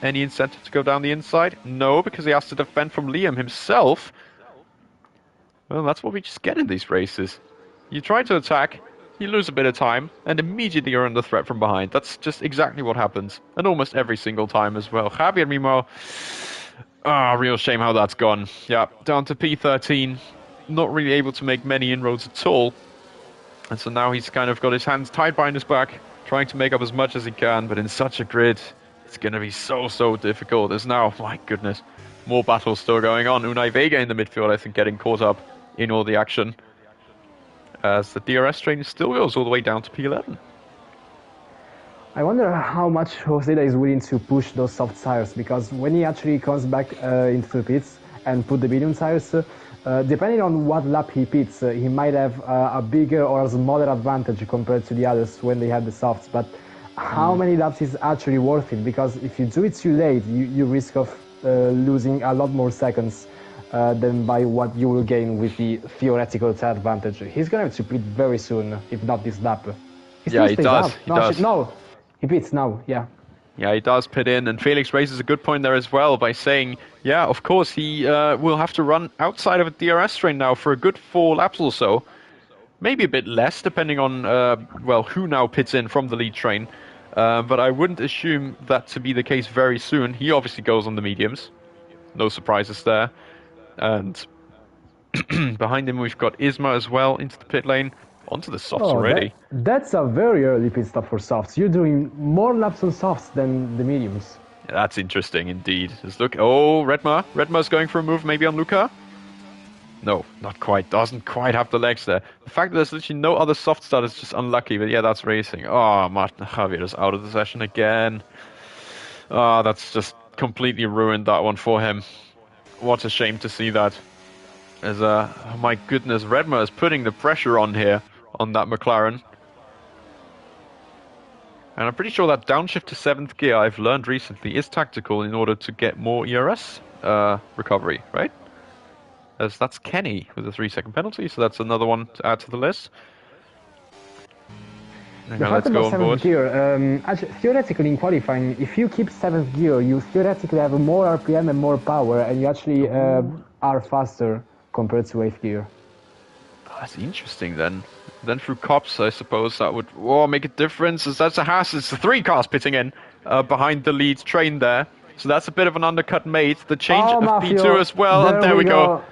S1: Any incentive to go down the inside? No, because he has to defend from Liam himself. Well, that's what we just get in these races. You try to attack, you lose a bit of time, and immediately you're under threat from behind. That's just exactly what happens. And almost every single time as well. Javier Mimo. Real shame how that's gone. Yeah, down to P13. Not really able to make many inroads at all. And so now he's kind of got his hands tied behind his back, trying to make up as much as he can, but in such a grid, it's going to be so difficult. There's now, my goodness, more battles still going on. Unai Vega in the midfield, I think, getting caught up in all the action, as the DRS train still goes all the way down to P11.
S2: I wonder how much Joseda is willing to push those soft tires, because when he actually comes back into the pits and put the medium tires, depending on what lap he pits, he might have a bigger or a smaller advantage compared to the others when they had the softs. But how many laps is actually worth it? Because if you do it too late, you risk of losing a lot more seconds than by what you will gain with the theoretical tire advantage. He's gonna have to pit very soon, if not this lap.
S1: Yeah, he does. He
S2: no,
S1: does.
S2: No, he pits now. Yeah.
S1: Yeah, he does pit in, and Felix raises a good point there as well by saying, yeah, of course, he will have to run outside of a DRS train now for a good 4 laps or so. Maybe a bit less, depending on, well, who now pits in from the lead train. But I wouldn't assume that to be the case very soon. He obviously goes on the mediums. No surprises there. And behind him, we've got Isma as well into the pit lane. Onto the softs already.
S2: That's a very early pit stop for softs. You're doing more laps on softs than the mediums.
S1: Yeah, that's interesting indeed. Just look. Oh, Redmar. Redmar's going for a move maybe on Luca. No, not quite. Doesn't quite have the legs there. The fact that there's literally no other soft start is just unlucky. But yeah, that's racing. Oh, Martin Javier is out of the session again. Oh, that's just completely ruined that one for him. What a shame to see that. As oh my goodness, Redmar is putting the pressure on here. On that McLaren. And I'm pretty sure that downshift to 7th gear I've learned recently is tactical in order to get more ERS recovery, right? As that's Kenny with a 3-second penalty, so that's another one to add to the list.
S2: The fact about 7th gear, actually, theoretically in qualifying, if you keep 7th gear, you theoretically have more RPM and more power, and you actually are faster compared to 8th gear.
S1: That's interesting then. Then through cops, I suppose that would make a difference. As that's a Haas, it's the 3 cars pitting in behind the lead train there. So that's a bit of an undercut made. The change of
S2: Mafio.
S1: P2 as well, and there we go.
S2: go.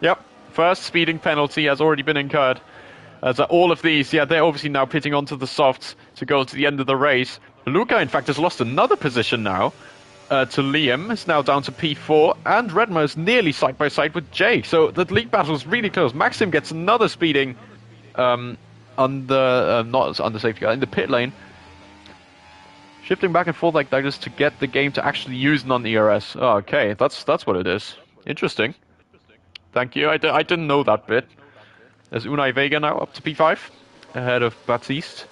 S1: Yep, first speeding penalty has already been incurred. As all of these, yeah, they're obviously now pitting onto the softs to go to the end of the race. Luca, in fact, has lost another position now to Liam. It's now down to P4, and Redmar is nearly side by side with Jay. So the league battle is really close. Maxim gets another speeding on the not on the safety car in the pit lane, shifting back and forth like that just to get the game to actually use non-ERS. Oh, okay, that's what it is. Interesting. Thank you. I didn't know that bit. There's Unai Vega now up to P5 ahead of Baptiste.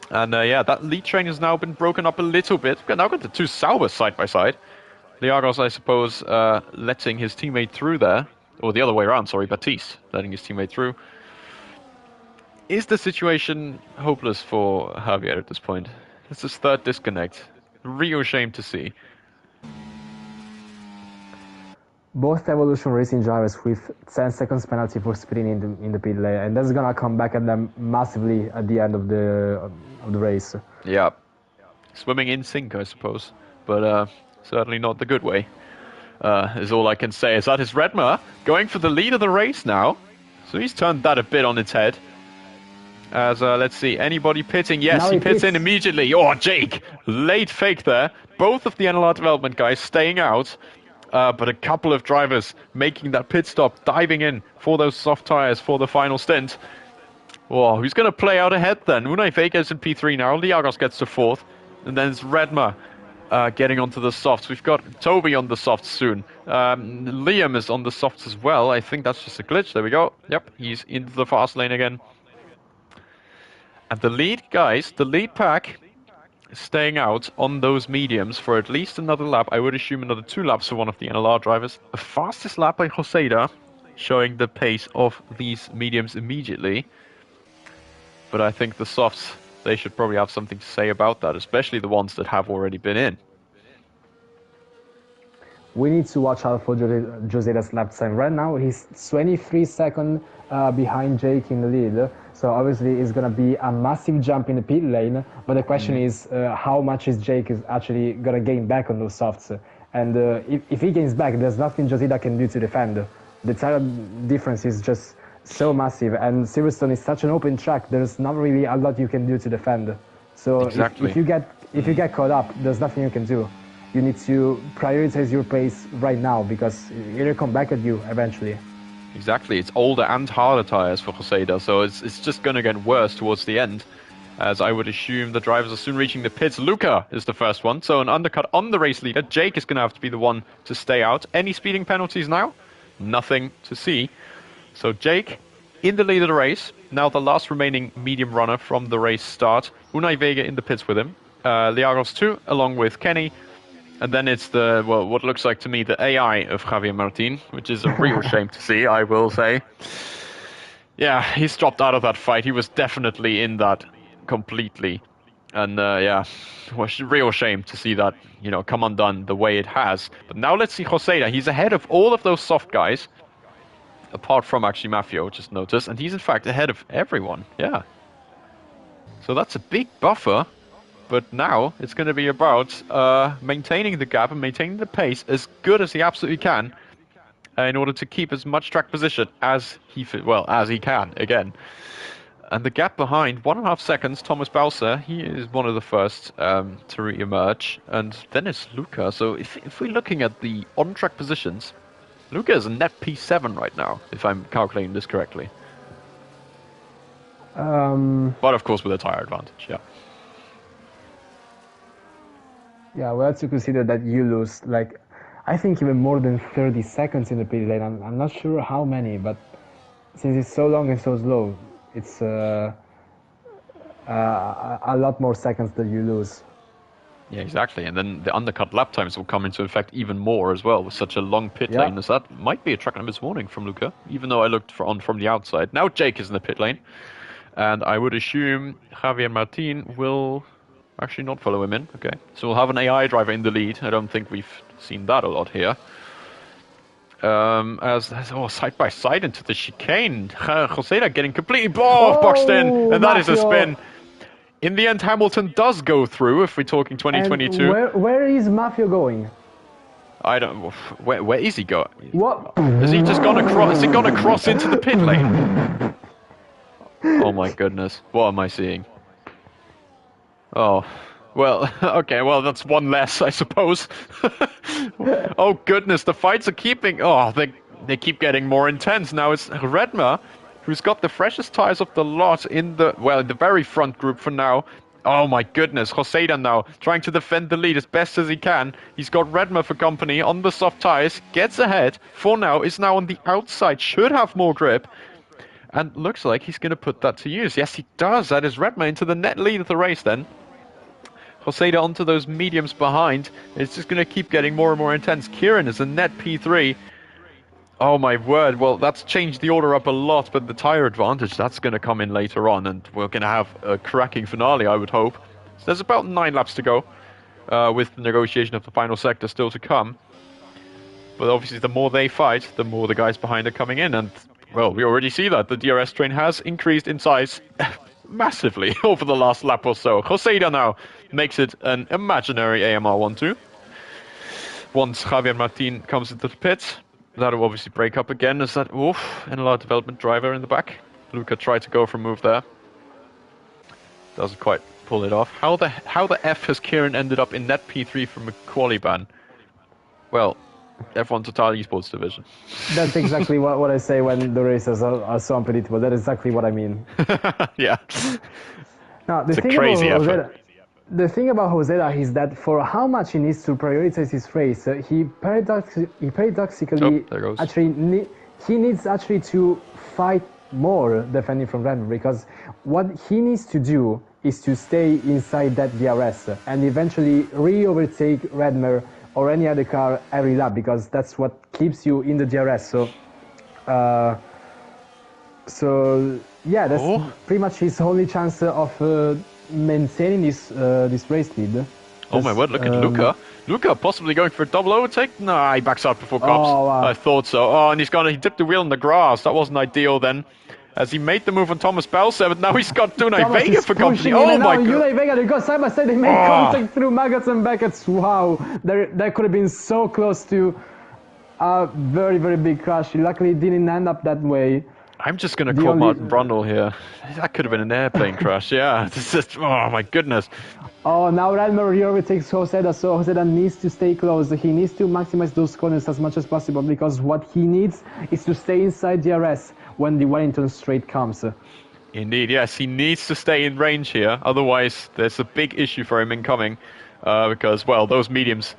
S1: And yeah, that lead train has now been broken up a little bit. We've now got the 2 Saubers side by side. Liagos, I suppose, letting his teammate through there. Or the other way around, sorry, Baptiste letting his teammate through. Is the situation hopeless for Javier at this point? It's his 3rd disconnect. Real shame to see.
S2: Both Evolution Racing drivers with 10 seconds penalty for speeding in the pit lane, and that's gonna come back at them massively at the end of the race.
S1: Yeah, swimming in sync, I suppose, but certainly not the good way. Is all I can say. Is that is Redmar going for the lead of the race now? So he's turned that a bit on its head. As let's see, anybody pitting? Yes,
S2: now
S1: he pits in immediately. Oh, Jake, late fake there. Both of the NLR development guys staying out. But a couple of drivers making that pit stop, diving in for those soft tires for the final stint. Whoa, who's going to play out ahead then? Unai Vega is in P3 now. Liagos gets to 4th. And then it's Redmar getting onto the softs. We've got Toby on the softs soon. Liam is on the softs as well. I think that's just a glitch. There we go. Yep, he's into the fast lane again. And the lead guys, the lead pack, staying out on those mediums for at least another lap. I would assume another 2 laps for one of the NLR drivers. The fastest lap by Joseda, showing the pace of these mediums immediately. But I think the softs, they should probably have something to say about that, especially the ones that have already been in.
S2: We need to watch out for Joseda's lap time. Right now, he's 23 seconds behind Jake in the lead. So obviously, it's going to be a massive jump in the pit lane. But the question is, how much is Jake actually going to gain back on those softs? And if he gains back, there's nothing Joseda can do to defend. The tire difference is just so massive. And Silverstone is such an open track. There's not really a lot you can do to defend. So
S1: Exactly.
S2: if you get caught up, there's nothing you can do. You need to prioritize your pace right now because it'll come back at you eventually.
S1: Exactly. It's older and harder tires for Joseda, so it's just going to get worse towards the end. As I would assume the drivers are soon reaching the pits. Luca is the first one, so an undercut on the race leader. Jake is going to have to be the one to stay out. Any speeding penalties now? Nothing to see. So Jake in the lead of the race. Now the last remaining medium runner from the race start. Unai Vega in the pits with him. Liagos 2 along with Kenny. And then it's what looks like to me the AI of Javier Martin, which is a real shame to see, I will say. Yeah, he's dropped out of that fight. He was definitely in that completely. And yeah, was a real shame to see that, come undone the way it has. But now let's see Joseda. He's ahead of all of those soft guys, apart from actually Mafio, just noticed. And he's in fact ahead of everyone, yeah. So that's a big buffer. But now it's going to be about maintaining the gap and maintaining the pace as good as he absolutely can in order to keep as much track position as he can again. And the gap behind 1.5 seconds, Thomas Balser, he is one of the first to re-emerge. And then it's Luca. So if we're looking at the on-track positions, Luca is a net P7 right now, if I'm calculating this correctly. But of course with a tire advantage, yeah.
S2: Yeah, we have to consider that you lose, I think even more than 30 seconds in the pit lane. I'm not sure how many, but since it's so long and so slow, it's a lot more seconds that you lose.
S1: Yeah, exactly. And then the undercut lap times will come into effect even more as well with such a long pit lane. As that might be a track limits warning from Luca, even though I looked from the outside. Now Jake is in the pit lane. And I would assume Javier Martin will actually not follow him in. Okay. So we'll have an AI driver in the lead. I don't think we've seen that a lot here. Side by side into the chicane. Joseda getting completely boxed in. And that is a spin. In the end, Hamilton does go through, if we're talking 2022.
S2: And where is Mafio going?
S1: I don't... Where is he going?
S2: What?
S1: Has he just gone across? Has he gone across into the pit lane? Oh my goodness. What am I seeing? Oh, well, okay, well, that's one less, I suppose. Oh goodness, the fights are keeping... Oh, they keep getting more intense. Now it's Redma, who's got the freshest tires of the lot in the very front group for now. Oh my goodness, Joseda now trying to defend the lead as best as he can. He's got Redma for company on the soft tires, gets ahead. For now, is now on the outside, should have more grip. And looks like he's going to put that to use. Yes, he does. That is Redma into the net lead of the race then. Joseda onto those mediums behind. It's just going to keep getting more and more intense. Kieran is a net P3. Oh my word. Well, that's changed the order up a lot, but the tire advantage, that's going to come in later on, and we're going to have a cracking finale, I would hope. So there's about 9 laps to go, with the negotiation of the final sector still to come. But obviously, the more they fight, the more the guys behind are coming in, and, well, we already see that. The DRS train has increased in size massively over the last lap or so. Joseda now makes it an imaginary AMR 1-2. Once Javier Martin comes into the pits, that'll obviously break up again as that and a lot of development driver in the back. Luca tried to go for a move there. Doesn't quite pull it off. How the F has Kieran ended up in net P3 from a quali ban? Well, F1 Total Esports division.
S2: That's exactly what I say when the races are so unpredictable. That's exactly what I mean.
S1: Yeah.
S2: Now,
S1: It's a crazy effort.
S2: The thing about Joseda is that for how much he needs to prioritize his race, he paradoxically he needs actually to fight more defending from Redman, because what he needs to do is to stay inside that DRS and eventually re-overtake Redmer or any other car every lap, because that's what keeps you in the DRS. So yeah, that's pretty much his only chance of maintaining this race lead.
S1: Oh my word, look at Luca. Luca possibly going for a double overtake? Nah, he backs out before cops.
S2: Oh, wow.
S1: I thought so. Oh, and he dipped the wheel in the grass. That wasn't ideal then. As he made the move on Thomas Balser, but now he's got Unai Vega for company. Oh my god.
S2: Unai Vega, they go side by side, they make contact through Maggots and Beckett's. Wow. That could have been so close to a very, very big crash. Luckily, it didn't end up that way.
S1: I'm just going to
S2: The
S1: call
S2: only
S1: Martin Brundle here. That could have been an airplane crash. Yeah, this is, oh my goodness.
S2: Oh, now Radmer overtakes Hoseda, so Hoseda needs to stay close. He needs to maximize those corners as much as possible because what he needs is to stay inside DRS when the Wellington straight comes.
S1: Indeed, yes, he needs to stay in range here. Otherwise, there's a big issue for him incoming. Because, well, those mediums,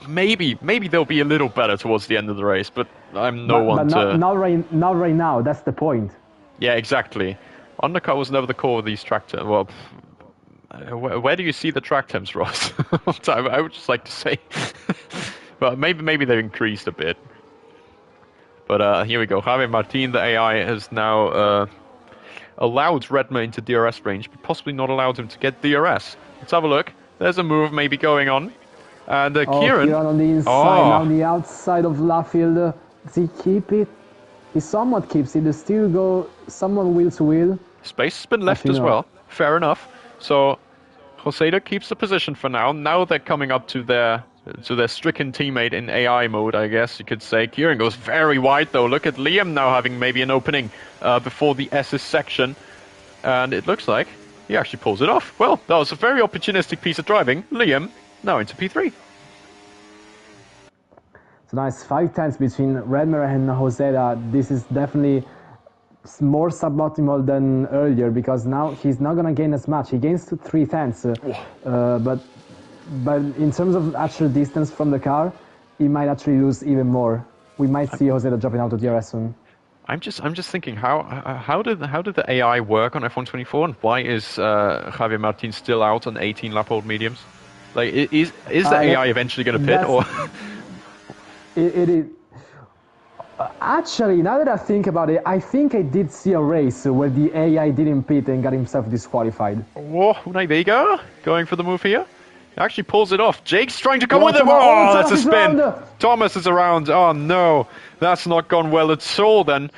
S1: maybe they'll be a little better towards the end of the race, but I'm no
S2: But
S1: one to...
S2: not right now. That's the point.
S1: Yeah, exactly. Undercut was never the core of these track temps. Well, where do you see the track temps, Ross? I would just like to say. But maybe they've increased a bit. But here we go. Javier Martin, the AI, has now allowed Redmer into DRS range, but possibly not allowed him to get DRS. Let's have a look. There's a move maybe going on. And Kieran...
S2: Kieran on the inside, now the outside of Laffield. Does he keep it? He somewhat keeps it. They still go somewhat wheel to wheel.
S1: Space has been left as well. Fair enough. So Hoseda keeps the position for now. Now they're coming up to their stricken teammate in AI mode, I guess you could say. Kieran goes very wide though. Look at Liam now having maybe an opening before the S's section. And it looks like he actually pulls it off. Well, that was a very opportunistic piece of driving. Liam now into P3.
S2: So nice 5 tenths between Redmer and Hoseda. This is definitely more suboptimal than earlier because now he's not going to gain as much. He gains 3 tenths. But in terms of actual distance from the car, he might actually lose even more. We might see Hoseda dropping out of DRS soon.
S1: I'm just thinking how did the AI work on F124 and why is Javier Martin still out on 18 lap old mediums? Like is the AI eventually going to pit or?
S2: It is. Actually, now that I think about it, I think I did see a race where the AI didn't pit and got himself disqualified.
S1: Oh, Unai Vega going for the move here. He actually pulls it off. Jake's trying to come with him. Oh, that's a spin. Thomas is around. Oh, no. That's not gone well at all then.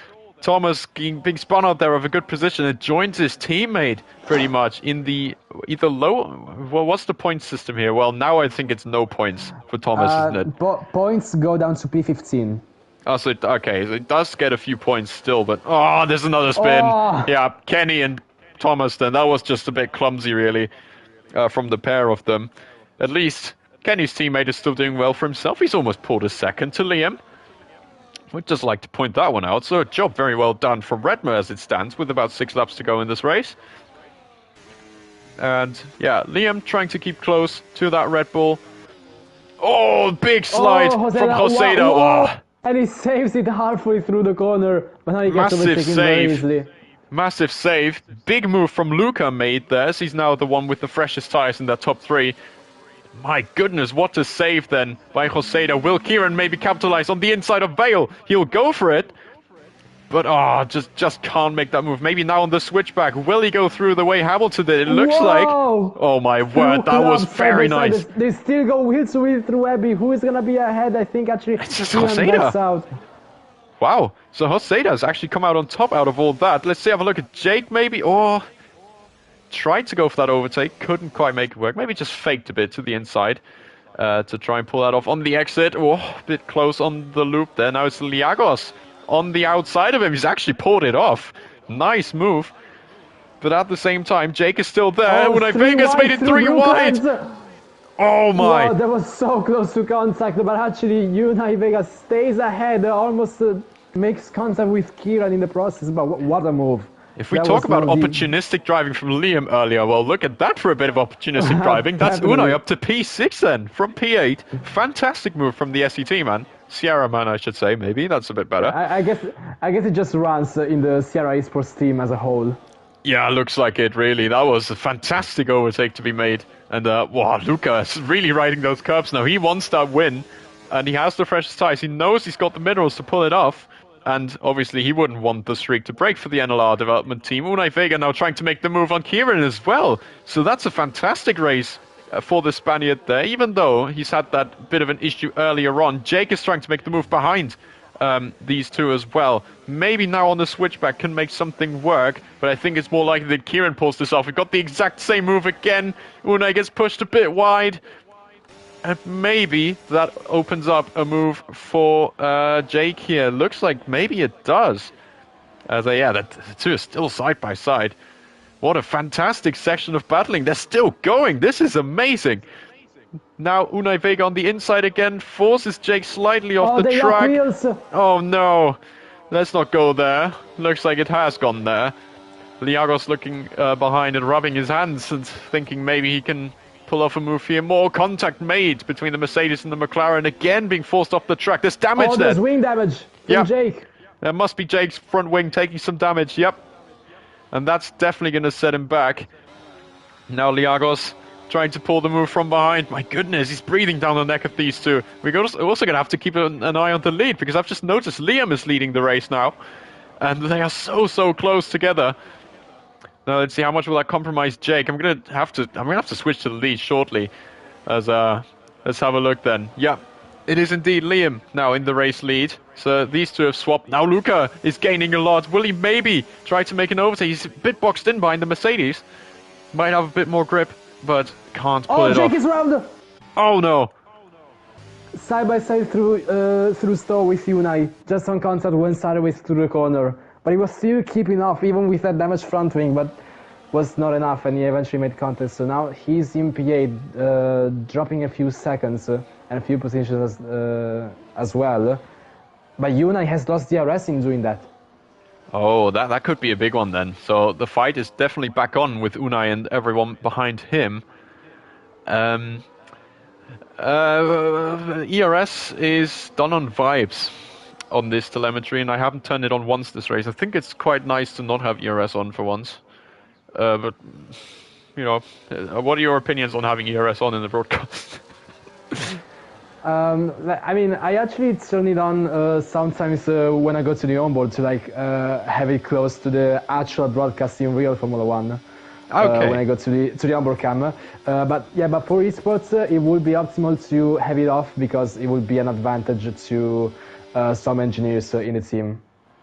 S1: Thomas being spun out there of a good position. It joins his teammate pretty much in the either low... Well, what's the point system here? Well, now I think it's no points for Thomas, isn't it?
S2: Points go down to P15.
S1: Oh, so okay, so it does get a few points still, but... Oh, there's another spin.
S2: Oh.
S1: Yeah, Kenny and Thomas then. That was just a bit clumsy, really. From the pair of them. At least Kenny's teammate is still doing well for himself. He's almost pulled a second to Liam. We'd just like to point that one out. So a job very well done from Redmer as it stands with about 6 laps to go in this race. And yeah, Liam trying to keep close to that Red Bull. Oh, big slide from Hoseda.
S2: Wow. Oh. And he saves it halfway through the corner. But now he gets overtaken very easily.
S1: Massive save. Big move from Luca made there. So he's now the one with the freshest tires in that top 3. My goodness, what a save then by Hoseda. Will Kieran maybe capitalize on the inside of Bale? He'll go for it. But just can't make that move. Maybe now on the switchback. Will he go through the way Hamilton did? It looks like. Oh my word, that was very nice.
S2: They still go wheel to wheel through Abbey. Who is going to be ahead? I think actually
S1: it's just Hoseda. Wow, so Hoseda has actually come out on top out of all that. Let's see, have a look at Jake maybe. Oh, tried to go for that overtake, couldn't quite make it work. Maybe just faked a bit to the inside to try and pull that off on the exit. Oh, a bit close on the loop there. Now it's Liagos on the outside of him. He's actually pulled it off. Nice move. But at the same time, Jake is still there. Unai Vega's made it 3 wide. Oh my!
S2: Wow, that was so close to contact, but actually Unai Vega stays ahead, almost makes contact with Kieran in the process, but what a move.
S1: If we talk about opportunistic driving from Liam earlier, well, look at that for a bit of opportunistic driving. That's Unai up to P6 then, from P8. Fantastic move from the SET man. Sierra man, I should say, maybe. That's a bit better.
S2: I guess it just runs in the Sierra Esports team as a whole.
S1: Yeah, looks like it, really. That was a fantastic overtake to be made. And, wow, Luca is really riding those curbs now. He wants that win, and he has the freshest tires. He knows he's got the minerals to pull it off. And obviously, he wouldn't want the streak to break for the NLR development team. Unai Vega now trying to make the move on Kieran as well. So that's a fantastic race for the Spaniard there. Even though he's had that bit of an issue earlier on, Jake is trying to make the move behind these two as well. Maybe now on the switchback can make something work, but I think it's more likely that Kieran pulls this off. We've got the exact same move again. Unai gets pushed a bit wide. And maybe that opens up a move for Jake here. Looks like maybe it does. As yeah, the two are still side by side. What a fantastic session of battling. They're still going. This is amazing. Now Unai Vega on the inside again forces Jake slightly off
S2: Oh,
S1: the
S2: they lock
S1: track.
S2: wheels.
S1: Oh no. Let's not go there. Looks like it has gone there. Liagos looking behind and rubbing his hands and thinking maybe he can pull off a move here. More contact made between the Mercedes and the McLaren. Again being forced off the track. There's damage
S2: Oh,
S1: there.
S2: there's wing damage from
S1: Yeah.
S2: Jake.
S1: That must be Jake's front wing taking some damage. Yep. And that's definitely going to set him back. Now Liagos trying to pull the move from behind. My goodness, he's breathing down the neck of these two. We're also going to have to keep an eye on the lead because I've just noticed Liam is leading the race now. And they are so close together. Now let's see how much will that compromise Jake. I'm gonna have to switch to the lead shortly. As let's have a look then. Yeah, it is indeed Liam now in the race lead. So these two have swapped. Now Luca is gaining a lot. Will he maybe try to make an overtake? He's a bit boxed in behind the Mercedes. Might have a bit more grip, but can't pull it
S2: Jake
S1: off.
S2: is round.
S1: Oh no!
S2: Side by side through stall with Unai, just on contact went sideways through the corner. But he was still keeping off, even with that damaged front wing, but was not enough, and he eventually made contact. So now he's in P8, dropping a few seconds and a few positions as well. But Unai has lost DRS in doing that.
S1: Oh, that could be a big one then. So the fight is definitely back on with Unai and everyone behind him. ERS is done on vibes on this telemetry, and I haven't turned it on once this race. I think it's quite nice to not have ERS on for once. But, you know, what are your opinions on having ERS on in the broadcast?
S2: I mean, I actually turn it on sometimes when I go to the onboard to have it close to the actual broadcast in real Formula One.
S1: Okay.
S2: When I go to the onboard cam, but for esports, it would be optimal to have it off because it would be an advantage to some engineers in the team.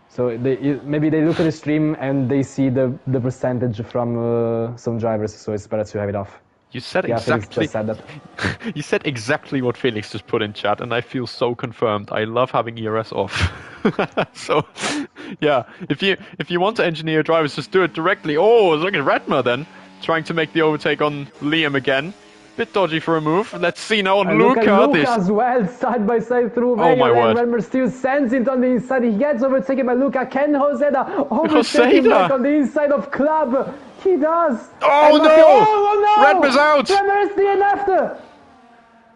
S2: So maybe they look at the stream and they see the percentage from some drivers, so it's better to have it off.
S1: You said
S2: Yeah,
S1: exactly.
S2: just said that.
S1: You said exactly what Felix just put in chat, and I feel so confirmed. I love having ERS off. So, yeah, if you want to engineer drivers, just do it directly. Oh, look at Redmer then, trying to make the overtake on Liam again. Bit dodgy for a move. Let's see now on
S2: And
S1: Luca.
S2: look at Luca as well, side by side through
S1: Oh,
S2: Vega,
S1: my word.
S2: and Redmer still sends it on the inside. He gets overtaken by Luca. Can Hoseda overtake him back on the inside of Club? He does.
S1: Oh,
S2: And
S1: no!
S2: Oh no!
S1: Redmer's out!
S2: Redmer's DNF'd.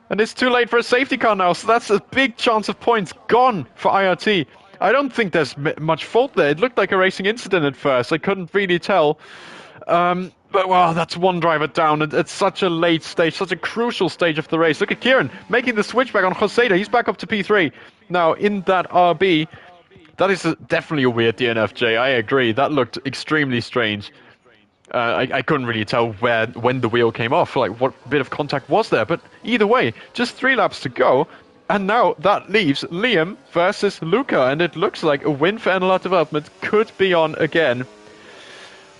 S1: And it's too late for a safety car now, so that's a big chance of points gone for IRT. I don't think there's much fault there. It looked like a racing incident at first. I couldn't really tell. But wow, that's one driver down at such a late stage, such a crucial stage of the race. Look at Kieran making the switchback on Joseda. He's back up to P3. Now, in that RB, that is definitely a weird DNFJ. I agree. That looked extremely strange. I couldn't really tell when the wheel came off, like what bit of contact was there. But either way, just 3 laps to go. And now that leaves Liam versus Luca. And it looks like a win for NLR Development could be on again.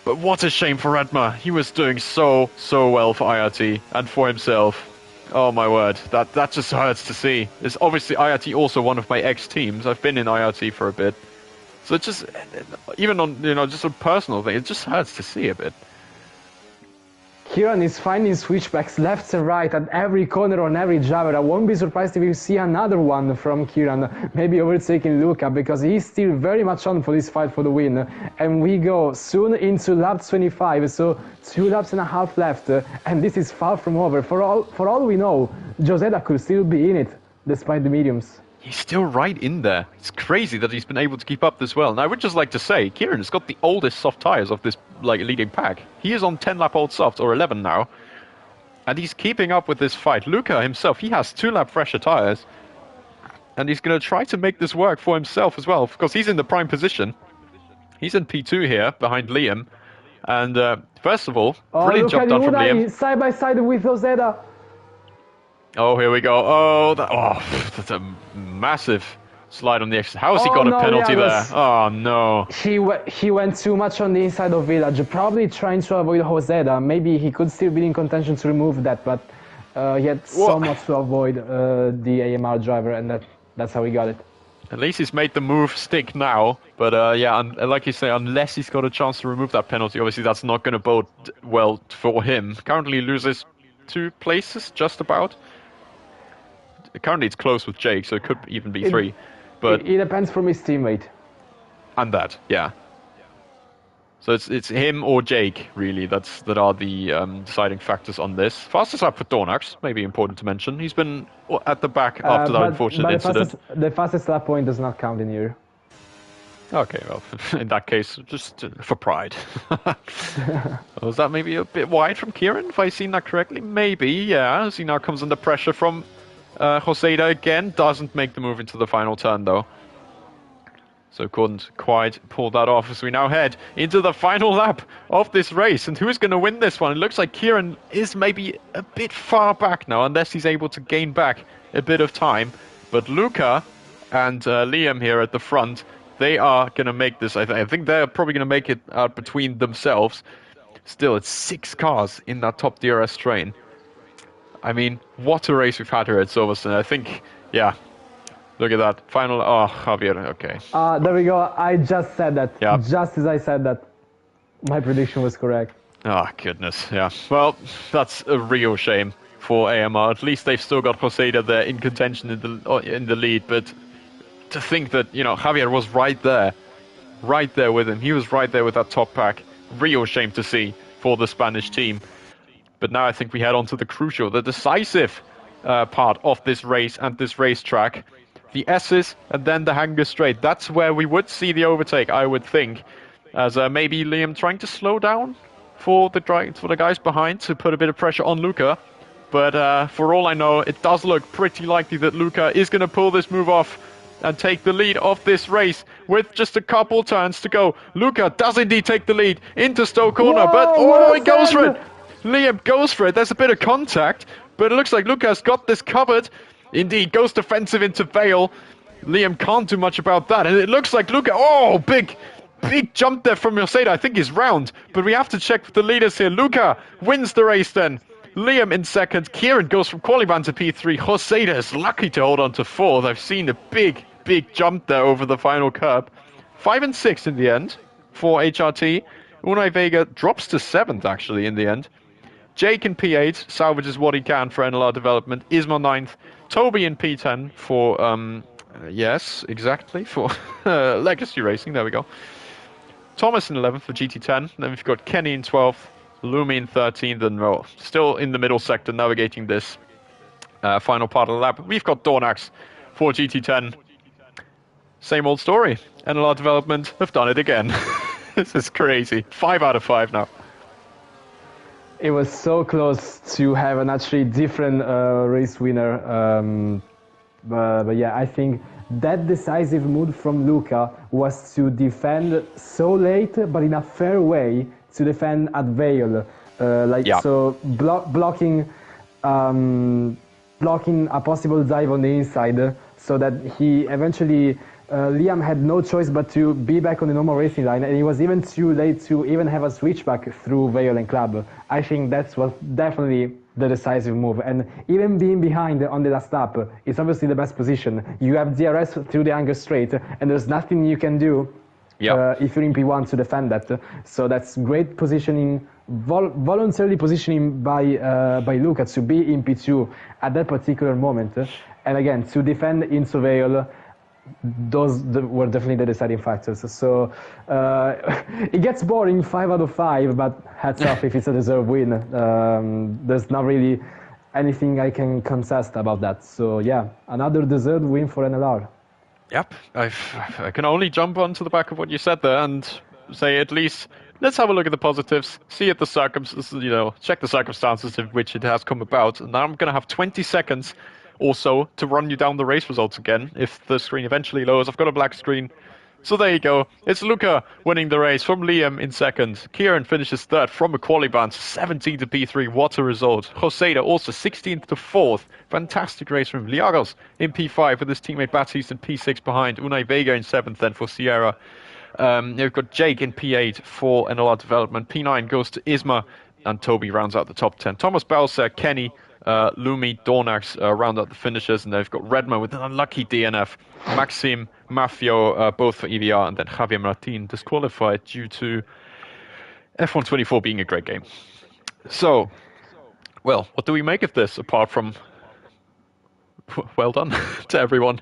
S1: But what a shame for Redmer. He was doing so well for IRT and for himself. Oh my word, that just hurts to see. It's obviously IRT also one of my ex-teams. I've been in IRT for a bit. So it just, even on, just a personal thing, it just hurts to see a bit.
S2: Kieran is finding switchbacks left and right at every corner on every driver. I won't be surprised if we see another one from Kieran, maybe overtaking Luca, because he's still very much on for this fight for the win. And we go soon into lap 25, so 2 laps and a half left, and this is far from over. For all we know, Joseda could still be in it, despite the mediums.
S1: He's still right in there. It's crazy that he's been able to keep up this well. And I would just like to say, Kieran has got the oldest soft tyres of this leading pack. He is on 10-lap-old soft, or 11 now. And he's keeping up with this fight. Luca himself, he has 2-lap fresher tyres. And he's going to try to make this work for himself as well, because he's in the prime position. He's in P2 here, behind Liam. And first of all, brilliant job done from Liam.
S2: Side by side with Joseda.
S1: Oh, here we go. That's a massive slide on the exit. How has he got a penalty there? Oh, no.
S2: He went too much on the inside of Village, probably trying to avoid Joseda. Maybe he could still be in contention to remove that, but he had so much to avoid the AMR driver, and that's how he got it.
S1: At least he's made the move stick now. But yeah, like you say, unless he's got a chance to remove that penalty, obviously that's not going to bode well for him. Currently loses 2 places, just about. Currently it's close with Jake, so it could even be
S2: It,
S1: 3. But
S2: it depends from his teammate.
S1: and that, yeah. So it's him or Jake really that are the deciding factors on this. Fastest lap for Dornax, maybe important to mention. He's been at the back after that unfortunate incident.
S2: The fastest lap point does not count in here.
S1: Okay, well, in that case, just for pride. Was that maybe a bit wide from Kieran, if I've seen that correctly? Maybe, yeah, as he now comes under pressure from Joseda again. Doesn't make the move into the final turn, though. So couldn't quite pull that off as we now head into the final lap of this race. And who's going to win this one? It looks like Kieran is maybe a bit far back now, unless he's able to gain back a bit of time. But Luca and Liam here at the front, they are going to make this. I think they're probably going to make it out between themselves. Still, it's 6 cars in that top DRS train. I mean, what a race we've had here at Silverstone. I think, yeah. Look at that. Final. Oh, Javier. Okay.
S2: There we go. I just said that.
S1: Yeah.
S2: Just as I said that, my prediction was correct.
S1: Oh, goodness. Yeah. Well, that's a real shame for AMR. At least they've still got Joseda there in contention in the lead. But to think that, Javier was right there with him. He was right there with that top pack. Real shame to see for the Spanish team. But now I think we head on to the crucial, the decisive part of this race and this racetrack. The S's and then the Hanger Straight. That's where we would see the overtake, I would think. As maybe Liam trying to slow down for the guys behind to put a bit of pressure on Luca. But for all I know, it does look pretty likely that Luca is going to pull this move off and take the lead of this race with just a couple turns to go. Luca does indeed take the lead into Stowe corner, but he goes for it. Liam goes for it. There's a bit of contact, but it looks like Luca's got this covered. Indeed, goes defensive into Vale. Liam can't do much about that. And it looks like Luca... Oh, big jump there from Joseda. I think he's round. But we have to check with the leaders here. Luca wins the race then. Liam in second. Kieran goes from qualifying to P3. Joseda is lucky to hold on to 4th. I've seen a big jump there over the final curb. 5 and 6 in the end for HRT. Unai Vega drops to 7th, actually, in the end. Jake in P8 salvages what he can for NLR development. Isma 9th. Toby in P10 for, yes, exactly, for Legacy Racing. There we go. Thomas in 11th for GT10. Then we've got Kenny in 12th. Lumi in 13th. And, well, still in the middle sector navigating this final part of the lap. We've got Dornax for GT10. Same old story. NLR development have done it again. This is crazy. 5 out of 5 now.
S2: It was so close to have an actually different race winner. But yeah, I think that decisive move from Luca was to defend so late, but in a fair way, to defend at Vale. So blocking a possible dive on the inside, so that he eventually... Liam had no choice but to be back on the normal racing line, and it was even too late to even have a switchback through Vale and Club. I think that was definitely the decisive move, and even being behind on the last lap is obviously the best position. You have DRS through the Hanger Straight, and there's nothing you can do if you're in P1 to defend that. So that's great positioning, voluntarily positioning by Luca to be in P2 at that particular moment, and again to defend into Vale. Those were definitely the deciding factors. So it gets boring 5 out of 5, but hats off if it's a deserved win. There's not really anything I can contest about that. So yeah, another deserved win for NLR.
S1: Yep, I can only jump onto the back of what you said there and say at least let's have a look at the positives, see at the check the circumstances in which it has come about. And now I'm going to have 20 seconds also to run you down the race results again if the screen eventually lowers. I've got a black screen. So there you go. It's Luca winning the race from Liam in second. Kieran finishes third from a quali ban, 17 to P3. What a result. Joseda also 16th to 4th. Fantastic race from Liagos in P5 with his teammate Baptiste in P6 behind. Unai Vega in 7th then for Sierra. We've got Jake in P8 for NLR development. P9 goes to Isma and Toby rounds out the top 10. Thomas Balser, Kenny, Lumi, Dornax round out the finishers, and they've got Redma with an unlucky DNF. Maxim Mafio, both for EVR, and then Javier Martin disqualified due to F1 24 being a great game. So, well, what do we make of this apart from well done to everyone?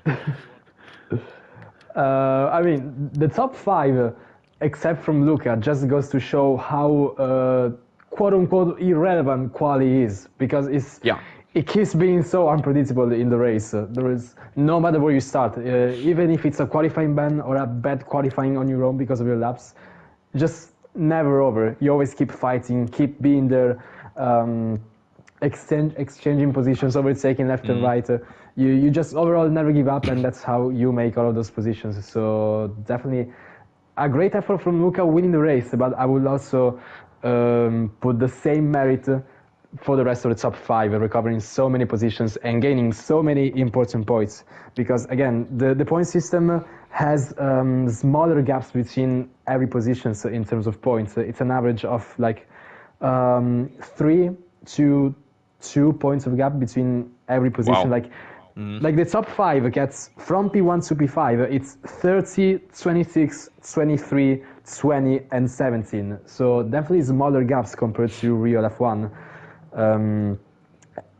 S2: I mean, the top five, except from Luca, just goes to show how quote unquote irrelevant quali is because
S1: Yeah.
S2: it keeps being so unpredictable in the race. There is no matter where you start, even if it's a qualifying ban or a bad qualifying on your own because of your laps, just never over. You always keep fighting, keep being there. Exchanging positions, overtaking left and right. You just overall never give up, and that's how you make all of those positions. So definitely a great effort from Luca winning the race, but I would also put the same merit for the rest of the top five, recovering so many positions and gaining so many important points. Because again, the point system has smaller gaps between every position so in terms of points. It's an average of like 3 to 2 points of gap between every position.
S1: Wow.
S2: Like the top five gets from P1 to P5, it's 30, 26, 23, 20, and 17. So definitely smaller gaps compared to real F1.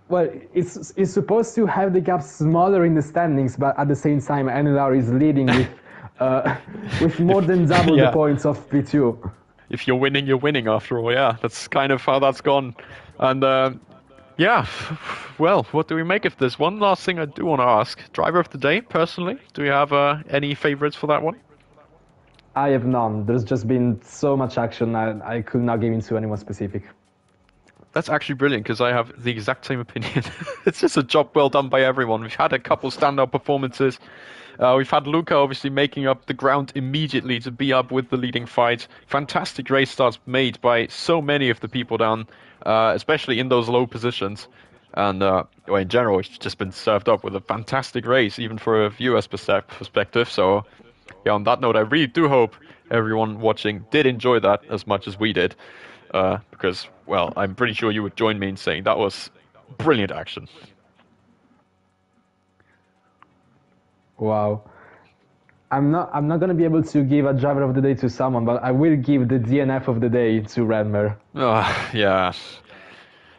S2: Well, it's supposed to have the gaps smaller in the standings, but at the same time, NLR is leading with more than double the
S1: Yeah.
S2: points of P2.
S1: If you're winning, you're winning after all. Yeah, that's kind of how that's gone. And yeah, well, what do we make of this? One last thing I do want to ask: driver of the day, personally, do you have any favorites for that one?
S2: I have none. There's just been so much action. I could not give into anyone specific.
S1: That's actually brilliant because I have the exact same opinion. It's just a job well done by everyone. We've had a couple standout performances. We've had Luca obviously making up the ground immediately to be up with the leading fight. Fantastic race starts made by so many of the people down, especially in those low positions. And well, in general, it's just been served up with a fantastic race, even for a viewer's perspective. So, yeah, on that note, I really do hope everyone watching did enjoy that as much as we did. Because, well, I'm pretty sure you would join me in saying that was brilliant action.
S2: Wow. I'm not gonna be able to give a driver of the day to someone, but I will give the DNF of the day to Redmer.
S1: Yeah.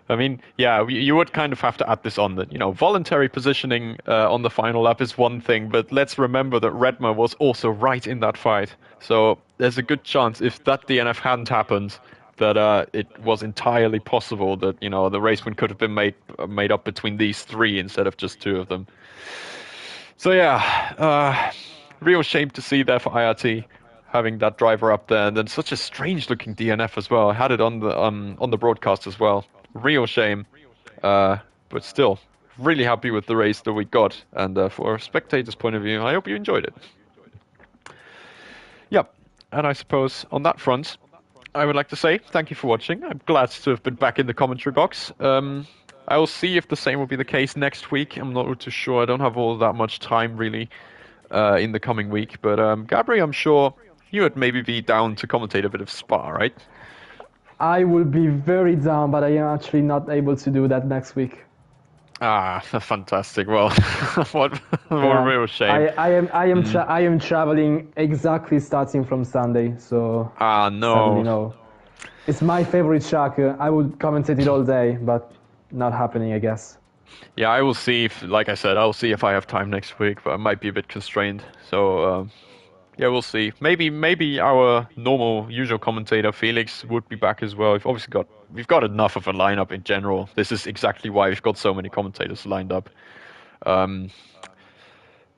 S1: I mean, yeah, you would kind of have to add this on that, voluntary positioning on the final lap is one thing, but let's remember that Redmer was also right in that fight. So there's a good chance if that DNF hadn't happened, that it was entirely possible that, the race win could have been made up between these three instead of just two of them. So yeah, real shame to see there for IRT having that driver up there, and then such a strange looking DNF as well. I had it on the broadcast as well. Real shame, but still really happy with the race that we got, and for a spectator's point of view, I hope you enjoyed it. Yep, and I suppose on that front, I would like to say thank you for watching. I'm glad to have been back in the commentary box. I will see if the same will be the case next week. I'm not too sure. I don't have all that much time really in the coming week. But Gabri, I'm sure you would maybe be down to commentate a bit of Spa, right?
S2: I will be very down, but I am actually not able to do that next week.
S1: Ah, fantastic. Well, what a
S2: Yeah.
S1: real shame.
S2: I am traveling exactly starting from Sunday, so
S1: Ah,
S2: sadly
S1: no.
S2: no. It's my favorite track. I would commentate it all day, but not happening, I guess.
S1: Yeah, I will see if, like I said, I'll see if I have time next week, but I might be a bit constrained. So, yeah, we'll see. Maybe our normal, usual commentator Felix would be back as well. We've got enough of a lineup in general. This is exactly why we've got so many commentators lined up. Um,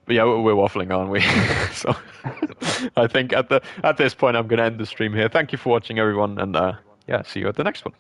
S1: but yeah, we're waffling, aren't we? So I think at this point I'm going to end the stream here. Thank you for watching, everyone, and yeah, see you at the next one.